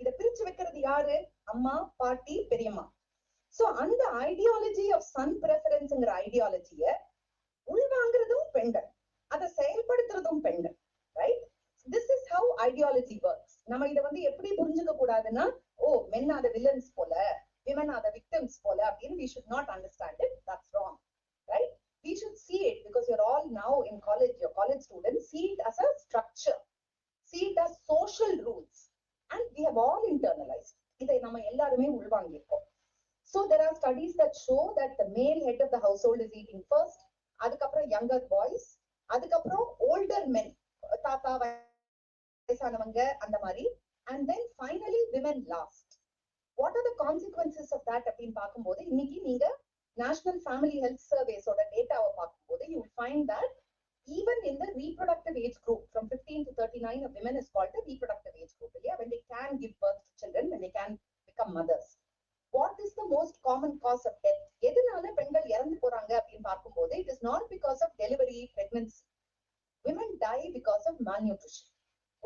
இத பிரிச்சு வைக்கிறது யாரு? அம்மா, பாட்டி, பெரியம்மா. சோ அந்த ஐடியாலஜி ஆஃப் சன் பிரெஃபரன்ஸ்ங்கிற ஐடியாலஜிய உள்வாங்கிறதும் பெண்கள், அதை செயல்படுத்துறதும் பெண்கள், right? This is how ideology works. நம்ம இதை வந்து எப்படி புரிஞ்சுக்க கூடாதுன்னா, ஓ men are the villains போல, women are the victims போல அப்படின்னு we should not understand it. That's wrong, right? We should see it because you're all now in college, your college students, see it as a structure, see it as social rules, and we have all internalized. இதை நம்ம எல்லாருமே உள்வாங்கியிருக்கோம். So there are studies that show that the male head of the household is eating first, அதுக்கப்புறம் younger boys, அதுக்கப்புறம் older men, தாத்தா வயசானவங்க அந்த மாதிரி, and then finally women last. What are the consequences of that அப்படின்னு பார்க்கும்போது, இன்னைக்கு நீங்க National Family Health Surveys ஓட டேட்டாவை பார்க்கும்போது you will find that even in the reproductive age group from 15 to 39, a women is called the reproductive age group, இல்லையா? When they can give birth to children, when they can become mothers. What is the most common cause of death? எதனால பெண்கள் இறந்து போறாங்க அப்படின்னு பார்க்கும்போது, it is not because of delivery, pregnancy. Women die because of malnutrition.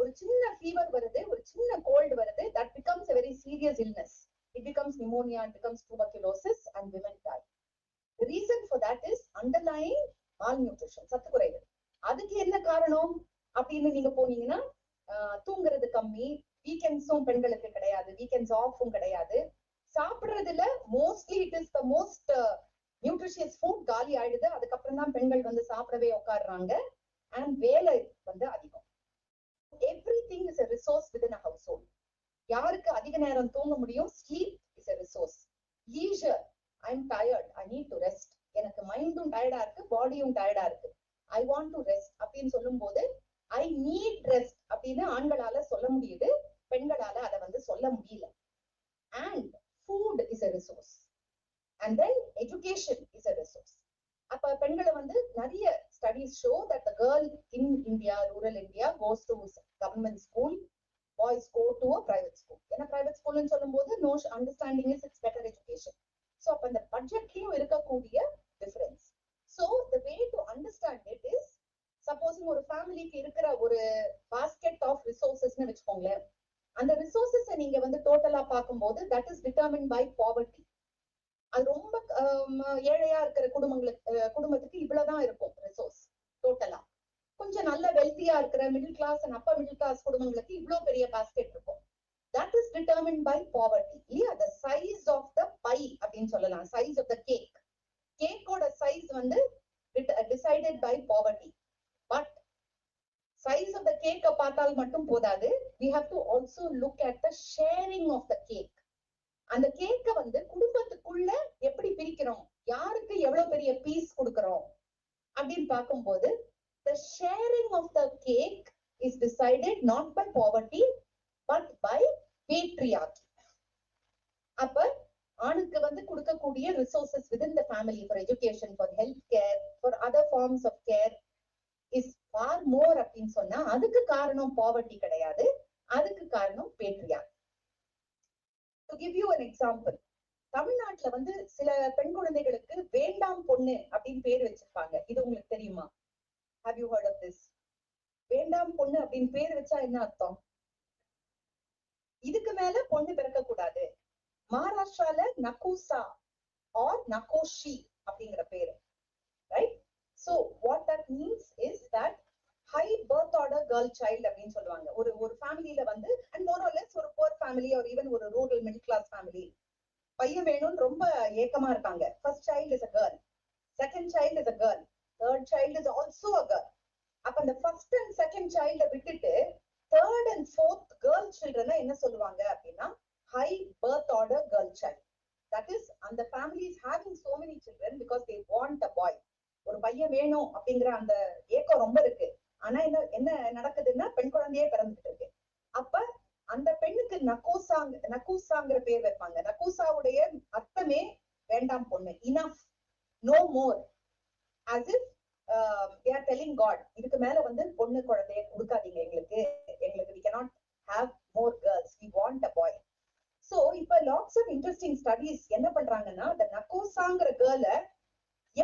ஒரு சின்ன fever வருது, ஒரு சின்ன கோல்டு வருது, that becomes a very serious illness. It becomes pneumonia, it becomes tuberculosis, and women die. The reason for that is underlying malnutrition, சத்துக்குறைவு. அதுக்கு என்ன காரணம் அப்படின்னு நீங்க போனீங்கன்னா, தூங்குறது கம்மி, வீக்கெண்ட்ஸும் பெண்களுக்கு கிடையாது, வீக்கெண்ட்ஸ் ஆஃபும் கிடையாது, சாப்பிடுறதுல mostly it is the most nutritious food காலி ஆயிடுது, அதுக்கப்புறம் தான் பெண்கள் வந்து சாப்பிடவே உட்காடுறாங்க, அண்ட் வேலை வந்து அதிகம். Everything is a resource within a household. யாருக்கு அதிக நேரம் தூங்க முடியும்? Sleep is a resource. Leisure, I'm tired, I need to rest. எனக்கு மைண்டும் டயர்டா இருக்கு, பாடியும் டயர்டா இருக்கு, I want to rest அப்படின்னு சொல்லும் போது I need rest அப்படின்னு ஆண்களால சொல்ல முடியுது, பெண்களால அதை வந்து சொல்ல முடியல. And food is a resource, and then education is a resource. அப்ப பெண்களை வந்து நிறைய studies show that the girl in India, rural India, goes to government school, boys go to a private school. ஏன்னா private school ன்னு சொல்லும் போது no understanding is it's better education. So அப்ப அந்த பட்ஜெட்லயும் இருக்கக்கூடிய difference. So the way to understand it is, supposing ஒரு ஃபேமிலிக்கு இருக்கிற ஒரு basket of resourcesன்னு வச்சுக்கோங்களேன், அந்த ரிசோர்சஸை நீங்க வந்து டோட்டலா பார்க்கும்போது that is determined by poverty. அது ரொம்ப ஏழையா இருக்கிற குடும்பத்துக்கு இவ்வளவுதான் இருக்கும் ரிசோர்ஸ் டோட்டலா. கொஞ்சம் நல்ல வெல்த்தியா இருக்கிற middle class and upper middle class குடும்பங்களுக்கு இவ்வளவு பெரிய பாஸ்கெட் இருக்கும். That is determined by poverty. இல்லையா? the size of the pie அப்படின்னு சொல்லலாம், size of the cake. கேக்கோட சைஸ் வந்து decided by poverty. But size of the cake பார்த்தால் மட்டும் போதாது, we have to also look at the sharing of the cake. அந்த கேக்க வந்து குடும்பத்துக்குள்ள எப்படி பிரிக்கிறோம், யாருக்கு எவ்வளவு பெரிய பீஸ் கொடுக்கிறோம் அப்படின்னு பார்க்கும்போது, the sharing of the cake is decided not by poverty but by patriarchy. அப்ப ஆணுக்கு வந்து கொடுக்கக்கூடிய resources within the family for education, for health care, for other forms of care is far more அப்படின்னு சொன்னா, அதுக்கு காரணம் poverty கிடையாது, அதுக்கு காரணம் patriarchy. To give you an example, தமிழ்நாட்டுல வந்து சில பெண் குழந்தைகளுக்கு வேண்டாம் பொண்ணு அப்படின்னு பேர் வச்சிருப்பாங்க. இது உங்களுக்கு தெரியுமா? Have you heard of this? வேண்டாம் பொண்ணு அப்படின்னு பேர் வச்சா என்ன அர்த்தம்? இதுக்கு மேல பொண்ணு பிறக்க கூடாது. மகாராஷ்டிரால நகூசா ஆர் நகோஷி அப்படிங்கிற பேரு, right? So what that means is that high birth order girl child அப்படின்னு சொல்லுவாங்க. ஒரு ஃபேமிலியில வந்து, and more or less ஒரு poor family or even ஒரு rural middle class family, பையன் வேணும்னு ரொம்ப ஏக்கமா இருக்காங்க. First child is a girl, second child is a girl, third child is also a girl. அப்ப அந்த first and second child விட்டுட்டு third and fourth girl children என்ன சொல்லுவாங்க அப்படின்னா high birth order girl child. That is, அந்த family is having so many children because they want a boy. ஒரு பையன் வேணும் அப்படிங்கிற அந்த ஏக்கம் ரொம்ப இருக்கு. ஆனா என்ன நடக்குதுன்னா பெண் குழந்தையே பிறந்துட்டு இருக்கு. அப்ப அந்த பெண்ணுக்கு நகோசா நக்கூசாங்கிற பேர் வைப்பாங்க. நக்கூசாவுடைய அர்த்தமே வேண்டாம் பொண்ணு, enough, no more, as if they are telling God, இதுக்கு மேல வந்து பொண்ணு குழந்தைய கொடுக்காதீங்க எங்களுக்கு, we cannot have more girls, we want a boy. So இப்ப lots of interesting studies என்ன பண்றாங்கன்னா, அந்த நக்கூசாங்கிற கேர்ள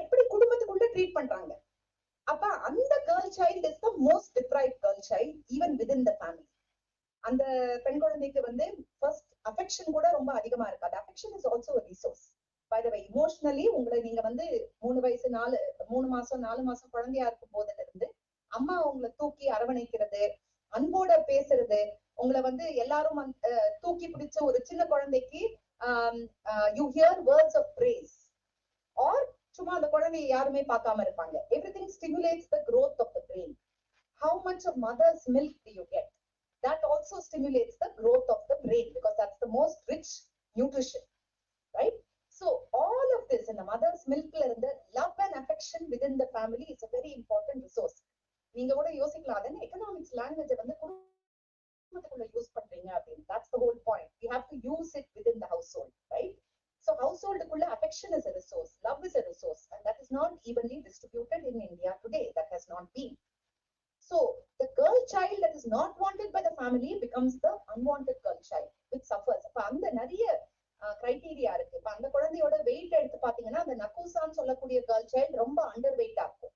எப்படி குடும்பத்துக்குள்ள ட்ரீட் பண்றாங்க. அப்ப அந்த girl child is the most deprived girl child even within the family. அந்த பெண் குழந்தைக்கு வந்து ஃபர்ஸ்ட் அஃபெக்ஷன் கூட ரொம்ப அதிகமா இருக்காது. Affection is also resource. By the way, emotionally உங்களை நீங்க வந்து 3 வயசு 3 மாசம் 4 மாசம் குழந்தையா இருக்கும் போதுல இருந்து அம்மா உங்களை தூக்கி அரவணைக்கிறது, அன்போட பேசுறது, உங்களை வந்து எல்லாரும் தூக்கி பிடிச்ச ஒரு சின்ன குழந்தைக்கு you hear words of praise, or சும்மா அந்த குழந்தைய யாருமே பார்க்காம இருப்பாங்க. Everything stimulates the growth of the brain. How much of mother's milk do you get? That also stimulates the growth of the brain because that's the most rich nutrition, right? So all of this in the mother's milk la irundha love and affection within the family is a very important resource. நீங்க கூட யோசிக்கலாம், அதே economics language வந்து குடும்பத்துக்குள்ள use பண்றீங்க அப்படின்னு. That's the whole point. We have to use it within the household, right? So household-kulla affection is a resource, love is a resource, and that is not evenly distributed in India today. That has not been. So the girl child that is not wanted by the family becomes the unwanted girl child, which suffers. அப்ப அந்த நிறைய criteria இருக்கு. இப்ப அந்த குழந்தையோட wait எடுத்து பாத்தீங்கன்னா, அந்த நக்கூசான்னு சொல்லக்கூடிய கேர்ள் சைல்டு ரொம்ப அண்டர் வெயிட்டா இருக்கும்.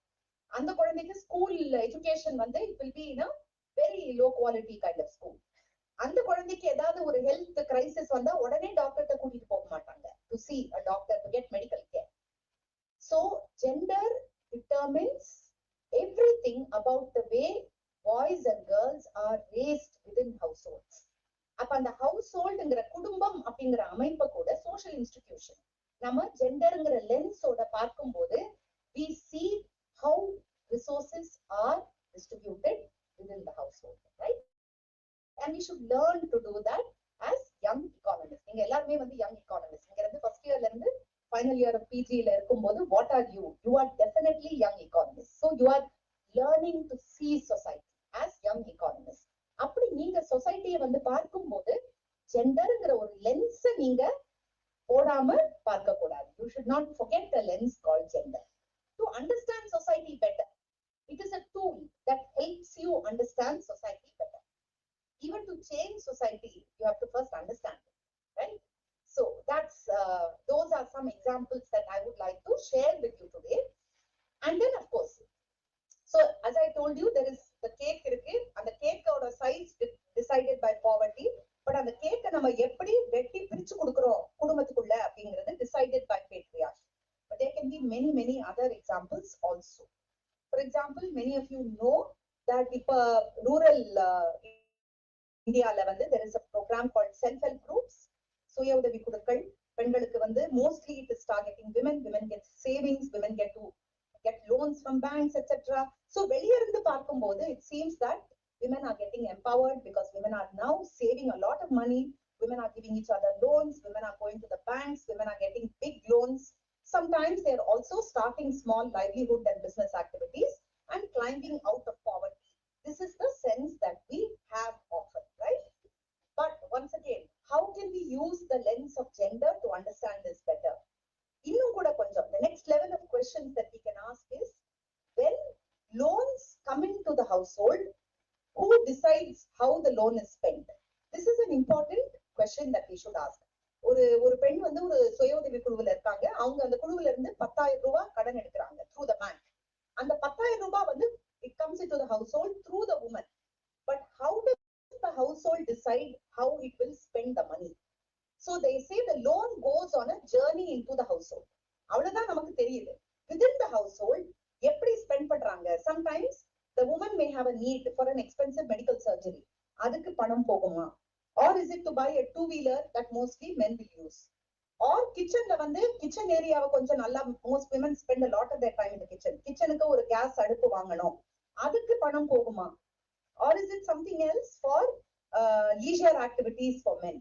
அந்த குழந்தைக்கு ஸ்கூல் எஜுகேஷன் வந்து it will be in a very low quality kind of school. அந்த குழந்தைக்கு ஏதாவது ஒரு ஹெல்த் கிரைசிஸ் வந்தா உடனே டாக்டர்கிட்ட கூட்டிட்டு போக மாட்டாங்க to see a doctor to get medical care. So gender determines everything about the way boys and girls are raised within households. அப்ப அந்த ஹவுஸ்ஹோல்ட்ங்கிற குடும்பம் அப்படிங்கிற அமைப்பை கூட சோஷியல் இன்ஸ்டிடியூஷன் நம்ம ஜெண்டர்ங்கிற லென்ஸோட பார்க்கும்போது we see how resources are distributed within the household, right? And we should learn to do that as young economists. நீங்க எல்லாருமே வந்து young economists. இங்க இருந்து first year ல இருந்து final year of PG ல இருக்கும்போது what are you? You are definitely young economists. So you are learning to see society as young economists. அப்படி நீங்க சொசைட்டியை வந்து பார்க்கும்போது ஜெண்டர்ங்கிற ஒரு லென்ஸ் நீங்க போடாம பார்க்க கூடாது. You should not forget the lens called gender. To understand society better, it is a tool that helps you understand society better. Even to change society, you have to first understand it, right? So that's those are some examples that I would like to share with you today. And then of course, so as I told you, there is the cake irukku, and the cake oda size decided by poverty, but அந்த கேக்க நம்ம எப்படி வெட்டி பிரிச்சு கொடுக்கிறோம் குடும்பத்துக்குள்ள அப்படிங்கிறது decided by patriarchy. But there can be many other examples also. For example, many of you know that if rural இந்தியால வந்து there is a program called self help groups, சுய உதவி குழுக்கள். பெண்களுக்கு வந்து mostly it is targeting women get savings, women get loans from banks, etc. So வெளிய இருந்து பார்க்கும்போது it seems that women are getting empowered because women are now saving a lot of money, women are giving each other loans, women are going to the banks, women are getting big loans. Sometimes they are also starting small livelihood and business activities and climbing out of poverty. This is the sense that we have often, right? But once again, how can we use the lens of gender to understand this better? Innum kuda konjam, the next level of questions that we can ask is, when loans come into the household, who decides how the loan is spent? This is an important question that we should ask. ஒரு பெண் வந்து ஒரு சுய உதவி குழுவில் இருக்காங்க. அவங்க அந்த குழுவில இருந்து 10,000 ரூபாய் கடன் எடுக்கிறாங்க through the bank. அந்த 10,000 ரூபாய் வந்து it comes into the household through the woman. But how does the household decide how it will spend the money? So they say the loan goes on a journey into the household. அவ்வளவுதான் நமக்கு தெரியுது. Within the household எப்படி spend பண்றாங்க? Sometimes the woman may have a need for an expensive medical surgery. அதுக்கு பணம் போகுமா? Or is it to buy a two-wheeler that mostly men will use? Or kitchenல வந்து kitchen ஏரியாவை கொஞ்சம் நல்லா, most women spend a lot of their time in the kitchen. கிச்சனுக்கு ஒரு case அடுப்பு வாங்கணும், அதுக்கு பணம் போகுமா? Or is it something else for leisure activities for men,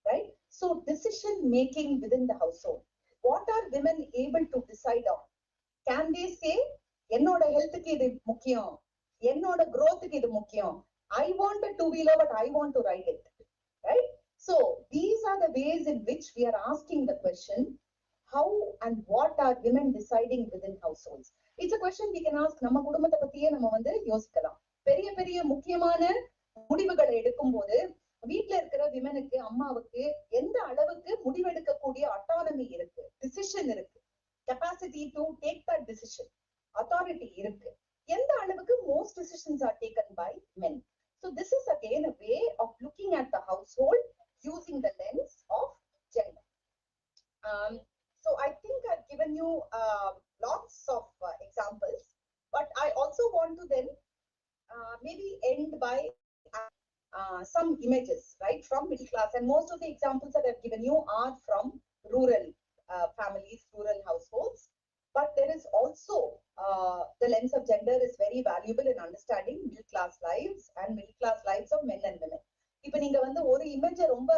right? So decision making within the household, what are women able to decide on? Can they say என்னோட ஹெல்த்துக்கு இது முக்கியம், என்னோட growthக்கு இது முக்கியம், I want a two-wheeler but I want to ride it, right? So these are the ways in which we are asking the question, how and what are women deciding within households? It's a question we can ask. நம்ம குடும்பத்தை பத்தியே நம்ம வந்து யோசிக்கலாம். பெரிய பெரிய முக்கியமான முடிவுகளை எடுக்கும் போது வீட்டுல இருக்கிற விமனுக்கு, அம்மாவுக்கு எந்த அளவுக்கு முடிவெடுக்கக்கூடிய அட்டானமி இருக்கு, டிசிஷன் இருக்கு, capacity to take that decision, authority இருக்கு, எந்த அளவுக்கு most decisions are taken by men. So this is again a way of looking at the household using the lens of gender. So I think I've given you lots of examples, but I also want to then maybe end by some images, right, from middle class. And most of the examples that I've given you are from rural families, rural households. But there is also the lens of gender is very valuable in understanding middle class lives and middle class lives of men and women. இப்ப நீங்க வந்து ஒரு இமேஜ ரொம்ப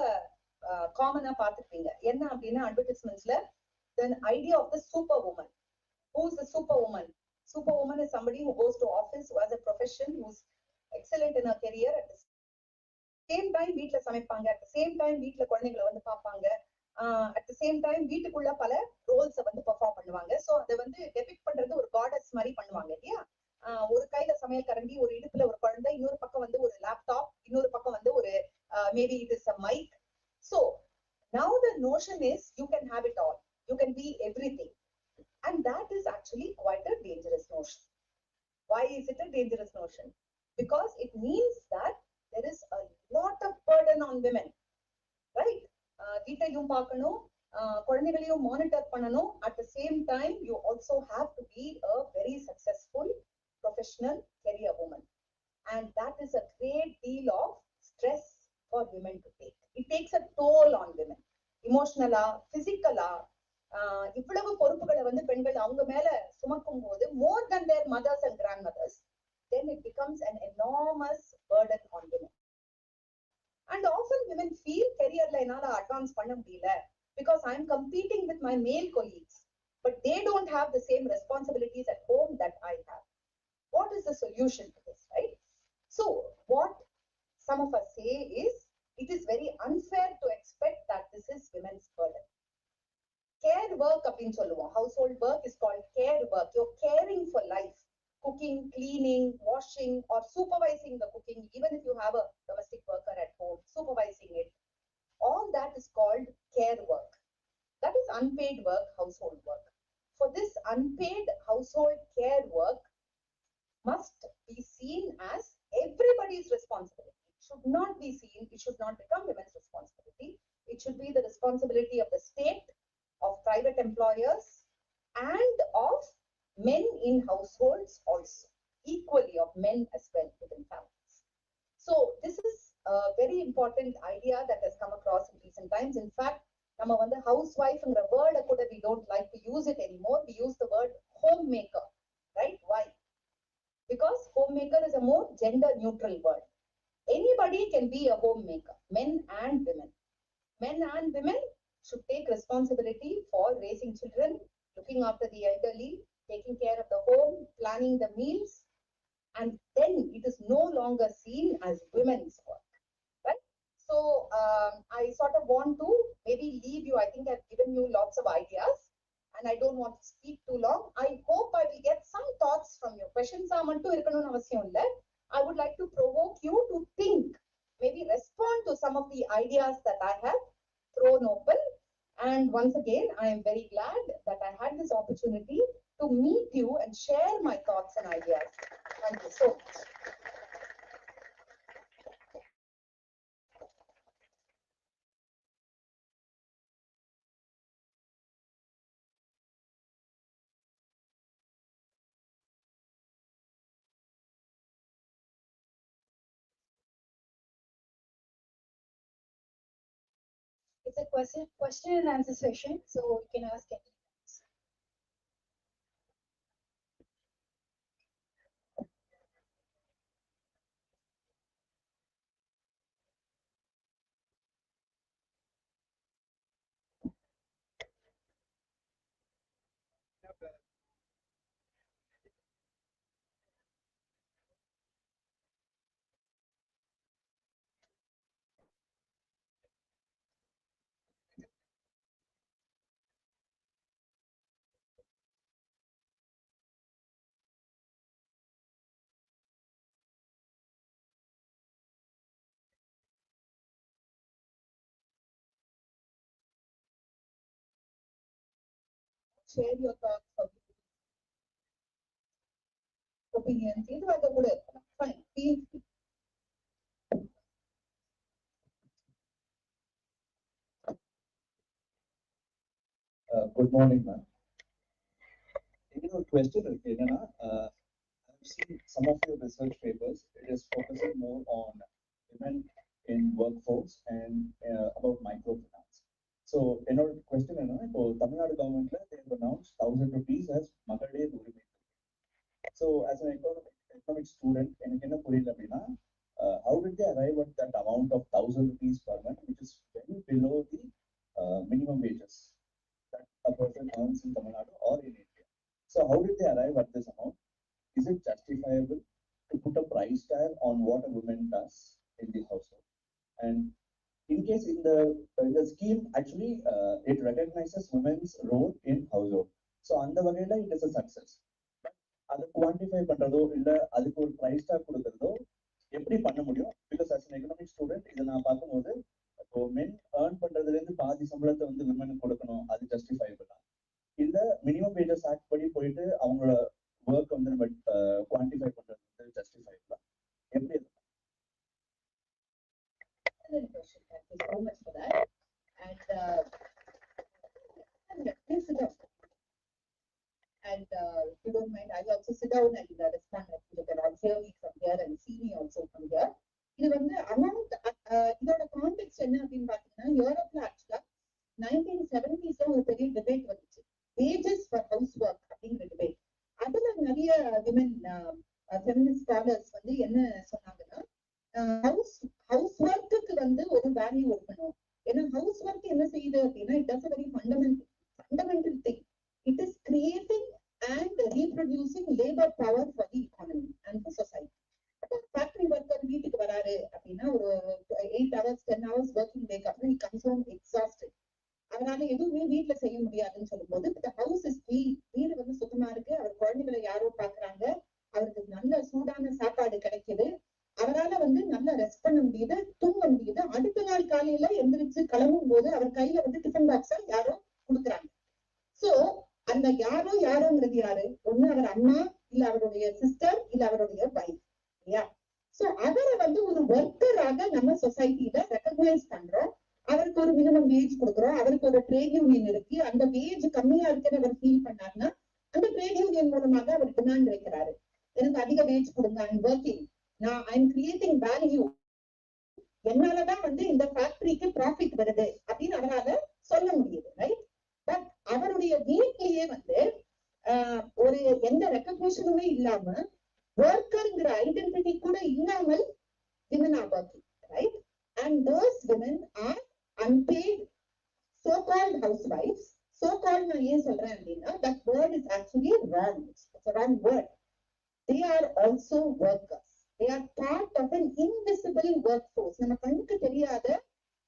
காமனா பாத்துருப்பீங்க. என்ன அப்படின்னா, அட்வர்டைஸ்மெண்ட்ஸ்ல the idea of the superwoman. Who's the superwoman? Superwoman is somebody who goes to office, who has a profession, who's excellent in her career, at the same time வீட்டுல சமைப்பாங்க, at the same time வீட்டுல குழந்தைங்களை வந்து பார்ப்பாங்க, at the same time வீட்டுக்குள்ள பல ரோல்ஸை வந்து perform பண்ணுவாங்க. ஸோ அதை வந்து டெபிக் பண்றது ஒரு காடஸ் மாதிரி பண்ணுவாங்க இல்லையா? ஒரு கையில சமையல் கரண்டி, ஒரு இடுப்புல ஒரு குழந்தை, இன்னொரு பக்கம் வந்து ஒரு லேப்டாப், இன்னொரு பக்கம் வந்து ஒரு maybe it is a mic. So now the notion is you can have it all, you can be everything, and that is actually quite a dangerous notion. Why is it a dangerous notion? Because it means that there is a lot of burden on women, right? வீட்டையும் பார்க்கணும், குழந்தைகளையும் monitor பண்ணணும். At the same time you also have to be a very successful professional career woman, and that is a great deal of stress for women to take. It takes a toll on women, emotionally, physically. இவ்வளவு பொறுப்புகளை வந்து பெண்கள் அவங்க மேல சுமக்கும் போது, more than their mothers and grandmothers, then it becomes an enormous burden on women. And often women feel careerல என்னால advance பண்ண முடியல because I'm competing with my male colleagues, but they don't have the same responsibilities at home that I have. What is the solution to this, right? So what some of us say is, it is very unfair to expect that this is women's burden. Care work அப்படின்னு சொல்லுவோம். Household work is called care work. You're caring for life. Cooking, cleaning, washing, or supervising the cooking, even if you have a domestic worker at home, supervising it. All that is called care work. That is unpaid work, household work. For this unpaid household care work must be seen as everybody's responsibility. It should not be seen, it should not become women's responsibility. It should be the responsibility of the state, of private employers, and of men in households also, equally of men as well within families. So this is a very important idea that has come across in recent times. In fact, நம்ம வந்து housewife ங்கற word கூட we don't like to use it anymore. We use the word homemaker, right? Why? Because homemaker is a more gender neutral word. Anybody can be a homemaker, men and women. Men and women should take responsibility for raising children, looking after the elderly, taking care of the home, planning the meals, and then it is no longer seen as women's work, right? So I sort of want to maybe leave you. I think I've given you lots of ideas, and I don't want to speak too long. I hope I will get some thoughts from you. Questions are மட்டும் இருக்கணும்னு அவசியம் இல்ல. I would like to provoke you to think, maybe respond to some of the ideas that I have thrown open. And once again, I am very glad that I had this opportunity to meet you and share my thoughts and ideas. Thank you so much. It's a question and answer session, so you can ask any. share your thoughts or opinions. எதுவாக கூட இருக்கலாம். Fine. Feel free. Good morning, ma'am. Question இருக்கு என்னன்னா I've seen some of your research papers. It is focusing more on women in workforce and about microfinance. So, என்னோட question என்னன்னா இப்போ தமிழ்நாடு கவர்மெண்ட்ல they have announced 1,000 rupees as மகளிர் உரிமை. So, as an economic student, எனக்கு என்ன புரியல அப்படின்னா how did they arrive at that amount of 1,000 rupees per month, which is well below the minimum wages that a person earns in Tamil Nadu or in India. So how did they arrive at this amount? Is it justifiable to put a price tag on what a woman does in the household? And in case in the scheme, actually, it recognizes women's role in household. So அந்த வகையில it is a success. அதை quantify பண்றதோ இல்ல அதுக்கு ஒரு price talk கொடுக்கறதோ எப்படி பண்ண முடியும்? Because as an economic student இதை நான் பார்க்கும்போது இப்போ மென் ஏர்ன் பண்றதுல இருந்து பாதி சம்பளத்தை வந்து விமனுக்கு கொடுக்கணும், அது ஜஸ்டிஃபைபிளா இல்ல மினிமம் வேஜஸ் ஆக்ட் படி போயிட்டு அவங்களோட ஒர்க் வந்து நம்ம குவான்டிஃபை பண்றது வந்து ஜஸ்டிஃபைபிளா எப்படி? Thank you so much for that. And please sit down. And if you don't mind, I'll also sit down and respond. You can all hear me from here and see me also from here. இது வந்து amount இதோட contact என்ன அப்படின்னு பாத்தீங்கன்னா யூரோப்ல ஆக்சுவலா 1970s ஒரு பெரிய debate வந்துச்சு, வேஜஸ் ஃபார் ஹவுஸ் ஒர்க் அப்படிங்கிற டிபேட். அதுல நிறைய விமன் ஃபெமினிஸ்ட் ஸ்காலர்ஸ் வந்து என்ன சொன்னாங்கன்னா ஹவுஸ் ஒர்க்குக்கு வந்து ஒரு வேல்யூ இருக்கணும். ஏன்னா ஹவுஸ் ஒர்க் என்ன செய்யுது அப்படின்னா it is a very fundamental thing. It is creating and reproducing labor power for the economy and the society. Factory worker வீட்டுக்கு வராரு அப்படின்னா ஒரு 8 hours 10 hours ஒர்க்கிங் டேக்கு அப்புறம் he comes home exhausted. அதனால எதுவுமே வீட்டுல செய்ய முடியாதுன்னு சொல்லும் போது the house is clean, வீடு வந்து சுத்தமா இருக்கு, அவர் குழந்தைகளை யாரோ பாக்குறாங்க, அவருக்கு நல்ல சூடான சாப்பாடு கிடைக்குது, அவரால் வந்து நல்லா ரெஸ்ட் பண்ண முடியுது, தூங்க முடியுது. அடுத்த நாள் காலையில எந்திரிச்சு கிளம்பும் போது அவர் கையில வந்து டிஃபன் பாக்ஸா யாரோ கொடுக்குறாங்க. சோ அந்த யாரோங்கிறது யாரு? ஒண்ணு அவர் அம்மா, இல்ல அவருடைய சிஸ்டர், இல்ல அவருடைய வைஃப், இல்லையா? சோ அவரை வந்து ஒரு ஒர்க்கராக நம்ம சொசைட்டில ரெகக்னைஸ் பண்றோம். அவருக்கு ஒரு மினிமம் வேஜ் கொடுக்குறோம், அவருக்கு ஒரு ட்ரேட் யூனியன் இருக்கு. அந்த வேஜ் கம்மியா இருக்குன்னு அவர் ஃபீல் பண்ணாருன்னா அந்த ட்ரேட் யூனியன் மூலமாக அவர் டிமாண்ட் வைக்கிறாரு, எனக்கு அதிக வேஜ் கொடுங்க, ஐம் ஒர்க்கிங், நான் ஐம் கிரியேட்டிங் வேல்யூ, என்னாலதான் வந்து இந்த ஃபேக்டரிக்கு ப்ராஃபிட் வருது அப்படின்னு அவரால சொல்ல முடியுது, ரைட்? பட் அவருடைய வீட்லயே வந்து ஒரு எந்த ரெகக்னிஷனுமே இல்லாம ஒர்க்கர்ங்கிற ஐடென்டிட்டி கூட இல்லாமல் women are working, right? And those women are unpaid so-called housewives. So-called நான் ஏன் சொல்றேன் அப்படின்னா that word is actually wrong. It's a wrong word. They are also workers. They are part of an invisible workforce. நம்ம கண்ணுக்கு தெரியாத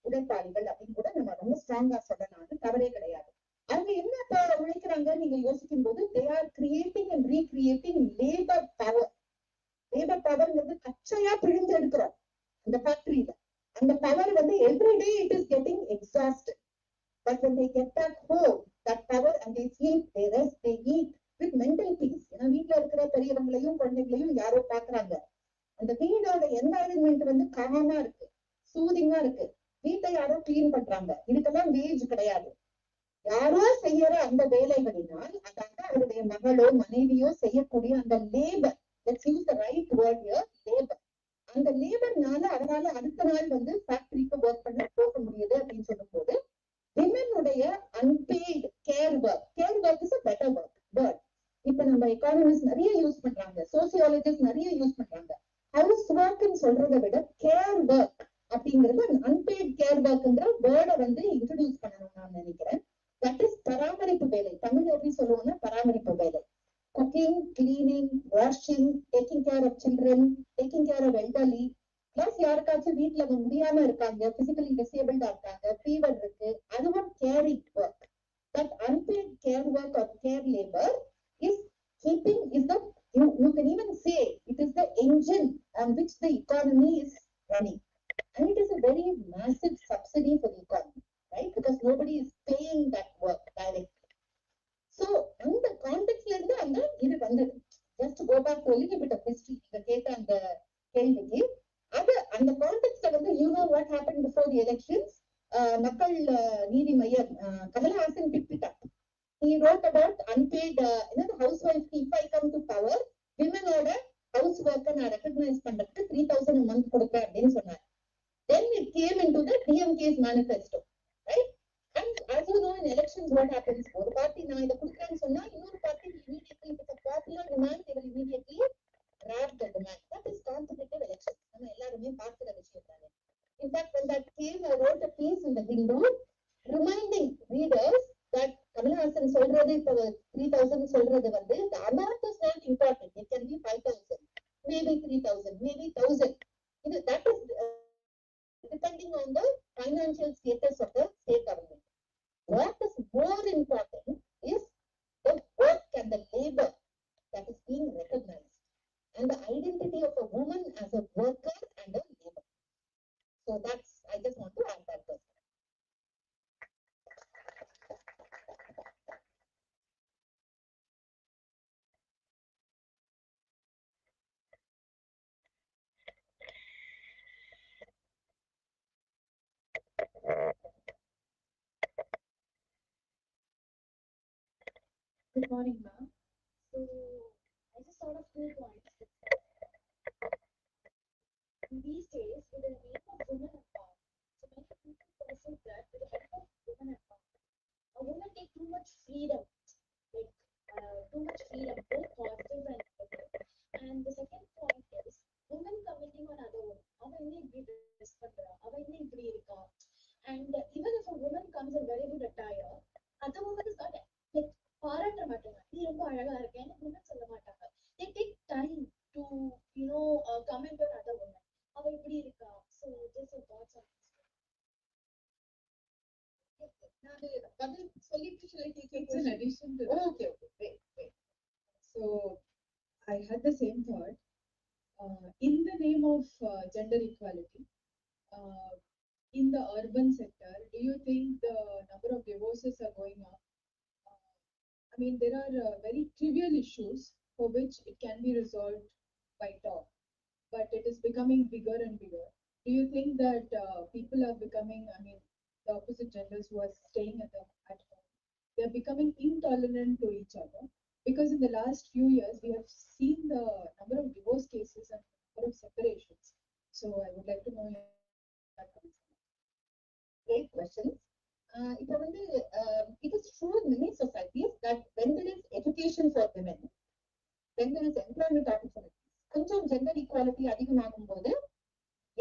உழைப்பாளிகள் அப்படின்னு கூட நம்ம ரொம்ப ஸ்ட்ராங்கா சொல்லணும், தவறே கிடையாது. அவங்க என்ன உழைக்கிறாங்க நீங்க யோசிக்கும் போது they are creating and recreating labor power. Labour பவர்ங்கிறது கச்சையா பிழிஞ்சு எடுக்கிறோம் அந்த ஃபேக்டரியில. அந்த பவர் வந்து everyday it is getting exhausted. But when they get back home, that power, and they sleep, they rest, they eat with mental peace. ஏன்னா வீட்டுல இருக்கிற பெரியவங்களையும் குழந்தைகளையும் யாரோ பாக்குறாங்க. அந்த வீடோட என்வாயன்மெண்ட் வந்து காமா இருக்கு, சூதிங்கா இருக்கு, வீட்டை யாரோ கிளீன் பண்றாங்க. இதுக்கெல்லாம் வேஜ் கிடையாது. யாரோ செய்யற அந்த வேலைகளினால் அதாவது அவருடைய மகளோ மனைவியோ செய்யக்கூடிய அந்த labour, let's use the right word here, labor. அந்த லேபர்னால அவரால் அடுத்த நாள் வந்து ஃபேக்டரிக்கு ஒர்க் பண்ண போக முடியுது அப்படின்னு சொல்லும் போது விமனுடைய unpaid care work is a better word. இப்ப நம்ம எக்கானமிஸ்ட் நிறைய யூஸ் பண்றாங்க, சோசியாலஜிஸ்ட் நிறைய யூஸ் பண்றாங்க. ஹவுஸ் ஒர்க்னு சொல்றதை விட கேர் ஒர்க் அப்படிங்கிறது அன்பெய்டு கேர் ஒர்க்ங்கிற வேர்டை வந்து இன்ட்ரோடியூஸ் பண்ணணும் நான் நினைக்கிறேன். தட் இஸ் பராமரிப்பு வேலை. தமிழ் எப்படி சொல்லுவோம்னா பராமரிப்பு வேலை. Cooking, cleaning, washing, taking care of children, taking care of elderly, plus யாருக்காச்சும் வீட்டுல முடியாம இருக்காங்க, பிசிக்கலி டிசேபிள்டா இருக்காங்க, ஃபீவர் இருக்கு, அதுவும் caring work. That unpaid care work or care labor is you can even say it is the engine on which the economy is running, and it is a very massive subsidy for the economy, right? Because nobody is paying that work directly. So அந்த கான்டெக்ட்ல இருந்து அந்த இது வந்தது. Just go back to little bit of history இந்த கேட்ட அந்த கேள்விக்கு. அது அந்த கான்டெக்ட்ல வந்து you know what happen before the elections. Makkal Needhi Maiam Kamal Haasan pick it up. He wrote about unpaid housewife. If I come to power, women ஓட ஹவுஸ் ஒர்க்கை நான் ரெகக்னைஸ் பண்றதுக்கு 3,000 a month கொடுப்பேன் அப்படின்னு சொன்னார். Then it came into the DMK's manifesto, right? And as you know, in elections, what happens? ஒரு party நான் இதை கொடுக்குறேன்னு சொன்னா இன்னொரு party immediately, if it's a popular demand, they will immediately grab the demand. That is competitive elections. நம்ம எல்லாருமே பார்க்கிற விஷயம் தானே. In fact, when that came, I wrote a piece in the Hindu reminding readers that Kamal Haasan சொல்றது இப்போ 3,000 சொல்றது வந்து the amount is not important. It can be 5,000, maybe 3,000, maybe 1,000. That is depending on the financial status of the state government. What is more important is the work and the labor that is being recognized and the identity of a woman as a worker and a labor. So that's, I just want to add that first. Good morning, ma'am. So I just thought of 2 points. These days, with the name of women empowerment, so many people perceive that with the help of women empowerment, a woman take too much freedom, like too much freedom, both positive and negative. And the second point is women commenting on other women. அவ என்ன இப்படி dress பண்றா, அவ என்ன இப்படி இருக்கா. And even if a woman comes in very good attire, other women is not like பாராட்ட மாட்டாங்க. நீ ரொம்ப அழகா இருக்கேன்னு women சொல்ல மாட்டாங்க. They take time to comment on other women. அவ இப்படி இருக்கா. So just your thoughts on this. நான் பதில் சொல்லிட்டு It's an addition to that. Okay, wait. So I had the same thought. In the name of gender equality, in the urban sector, do you think the number of divorces are going up? I mean, there are very trivial issues for which it can be resolved by talk, but it is becoming bigger and bigger. Do you think that people are becoming, I mean, the opposite genders who are staying at home, they are becoming intolerant to each other? Because in the last few years, we have seen the number of divorce cases and number of separations. So I would like to know your thoughts. Great questions. இப்போ வந்து it is true in many societies that when there is education for women, when there is employment opportunities, கொஞ்சம் gender equality அதிகமாகும் போது,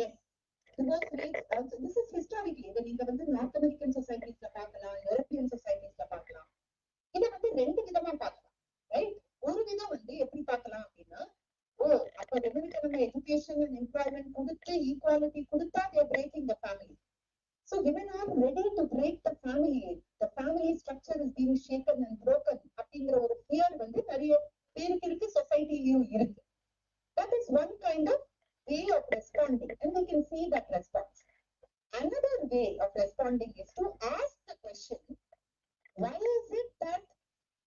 yes, divorce rates also, this is historically, இதை நீங்க வந்து north American சொசைட்டிஸ்ல பார்க்கலாம், European சொசைட்டிஸ்ல பார்க்கலாம். இதை வந்து 2 விதமா பார்க்கலாம், ரைட்? ஒரு விதம் வந்து எப்படி பார்க்கலாம் அப்படின்னா, அப்ப ரெண்டு நம்ம எஜுகேஷன் அண்ட் எம்ப்ளாய்மெண்ட் கொடுத்து ஈக்குவாலிட்டி கொடுத்தா they are breaking the family. So women are ready to break the family. The family structure is being shaken and broken. அப்படிங்கிற ஒரு fear வந்து நிறைய பேருக்கு இருக்கு, சொசைட்டிலயும் இருக்கு. That is one kind of way of responding, and we can see that response. Another way of responding is to ask the question, why is it that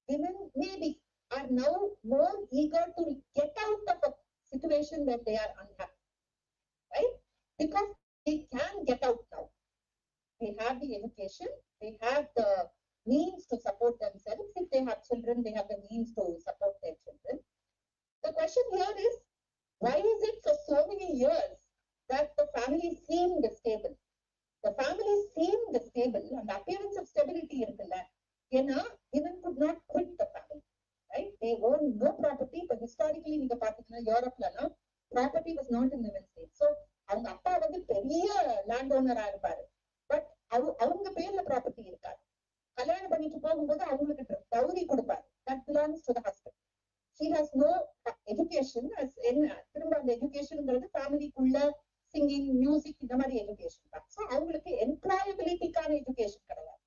women maybe are now more eager to get out of a situation where they are unhappy, right? Because they can get out now. They have the education, they have the means to support themselves. If they have children, they have the means to support their children. The question here is, why is it for so many years that the family seemed stable? The family seemed stable, and the appearance of stability இருக்குல்ல, ஏன்னா women could not quit the family, right? They own no property. But historically நீங்க பாத்தீங்கன்னா யூரோப்லனா property was not in women's name. So அவங்க அப்பா வந்து பெரிய land ஓனரா இருப்பாரு, but அவங்க பேர்ல ப்ராப்பர்ட்டி இருக்காது. கல்யாணம் பண்ணிட்டு போகும்போது அவங்களுக்கு டவுரி கொடுப்பாரு. That belongs to the husband. She has no education. திரும்ப அந்த எஜுகேஷன்ங்கிறது ஃபேமிலிக்குள்ள சிங்கிங், மியூசிக், இந்த மாதிரி எஜுகேஷன் தான். ஸோ அவங்களுக்கு எம்ப்ளாயபிலிட்டிக்கான எஜுகேஷன் கிடையாது.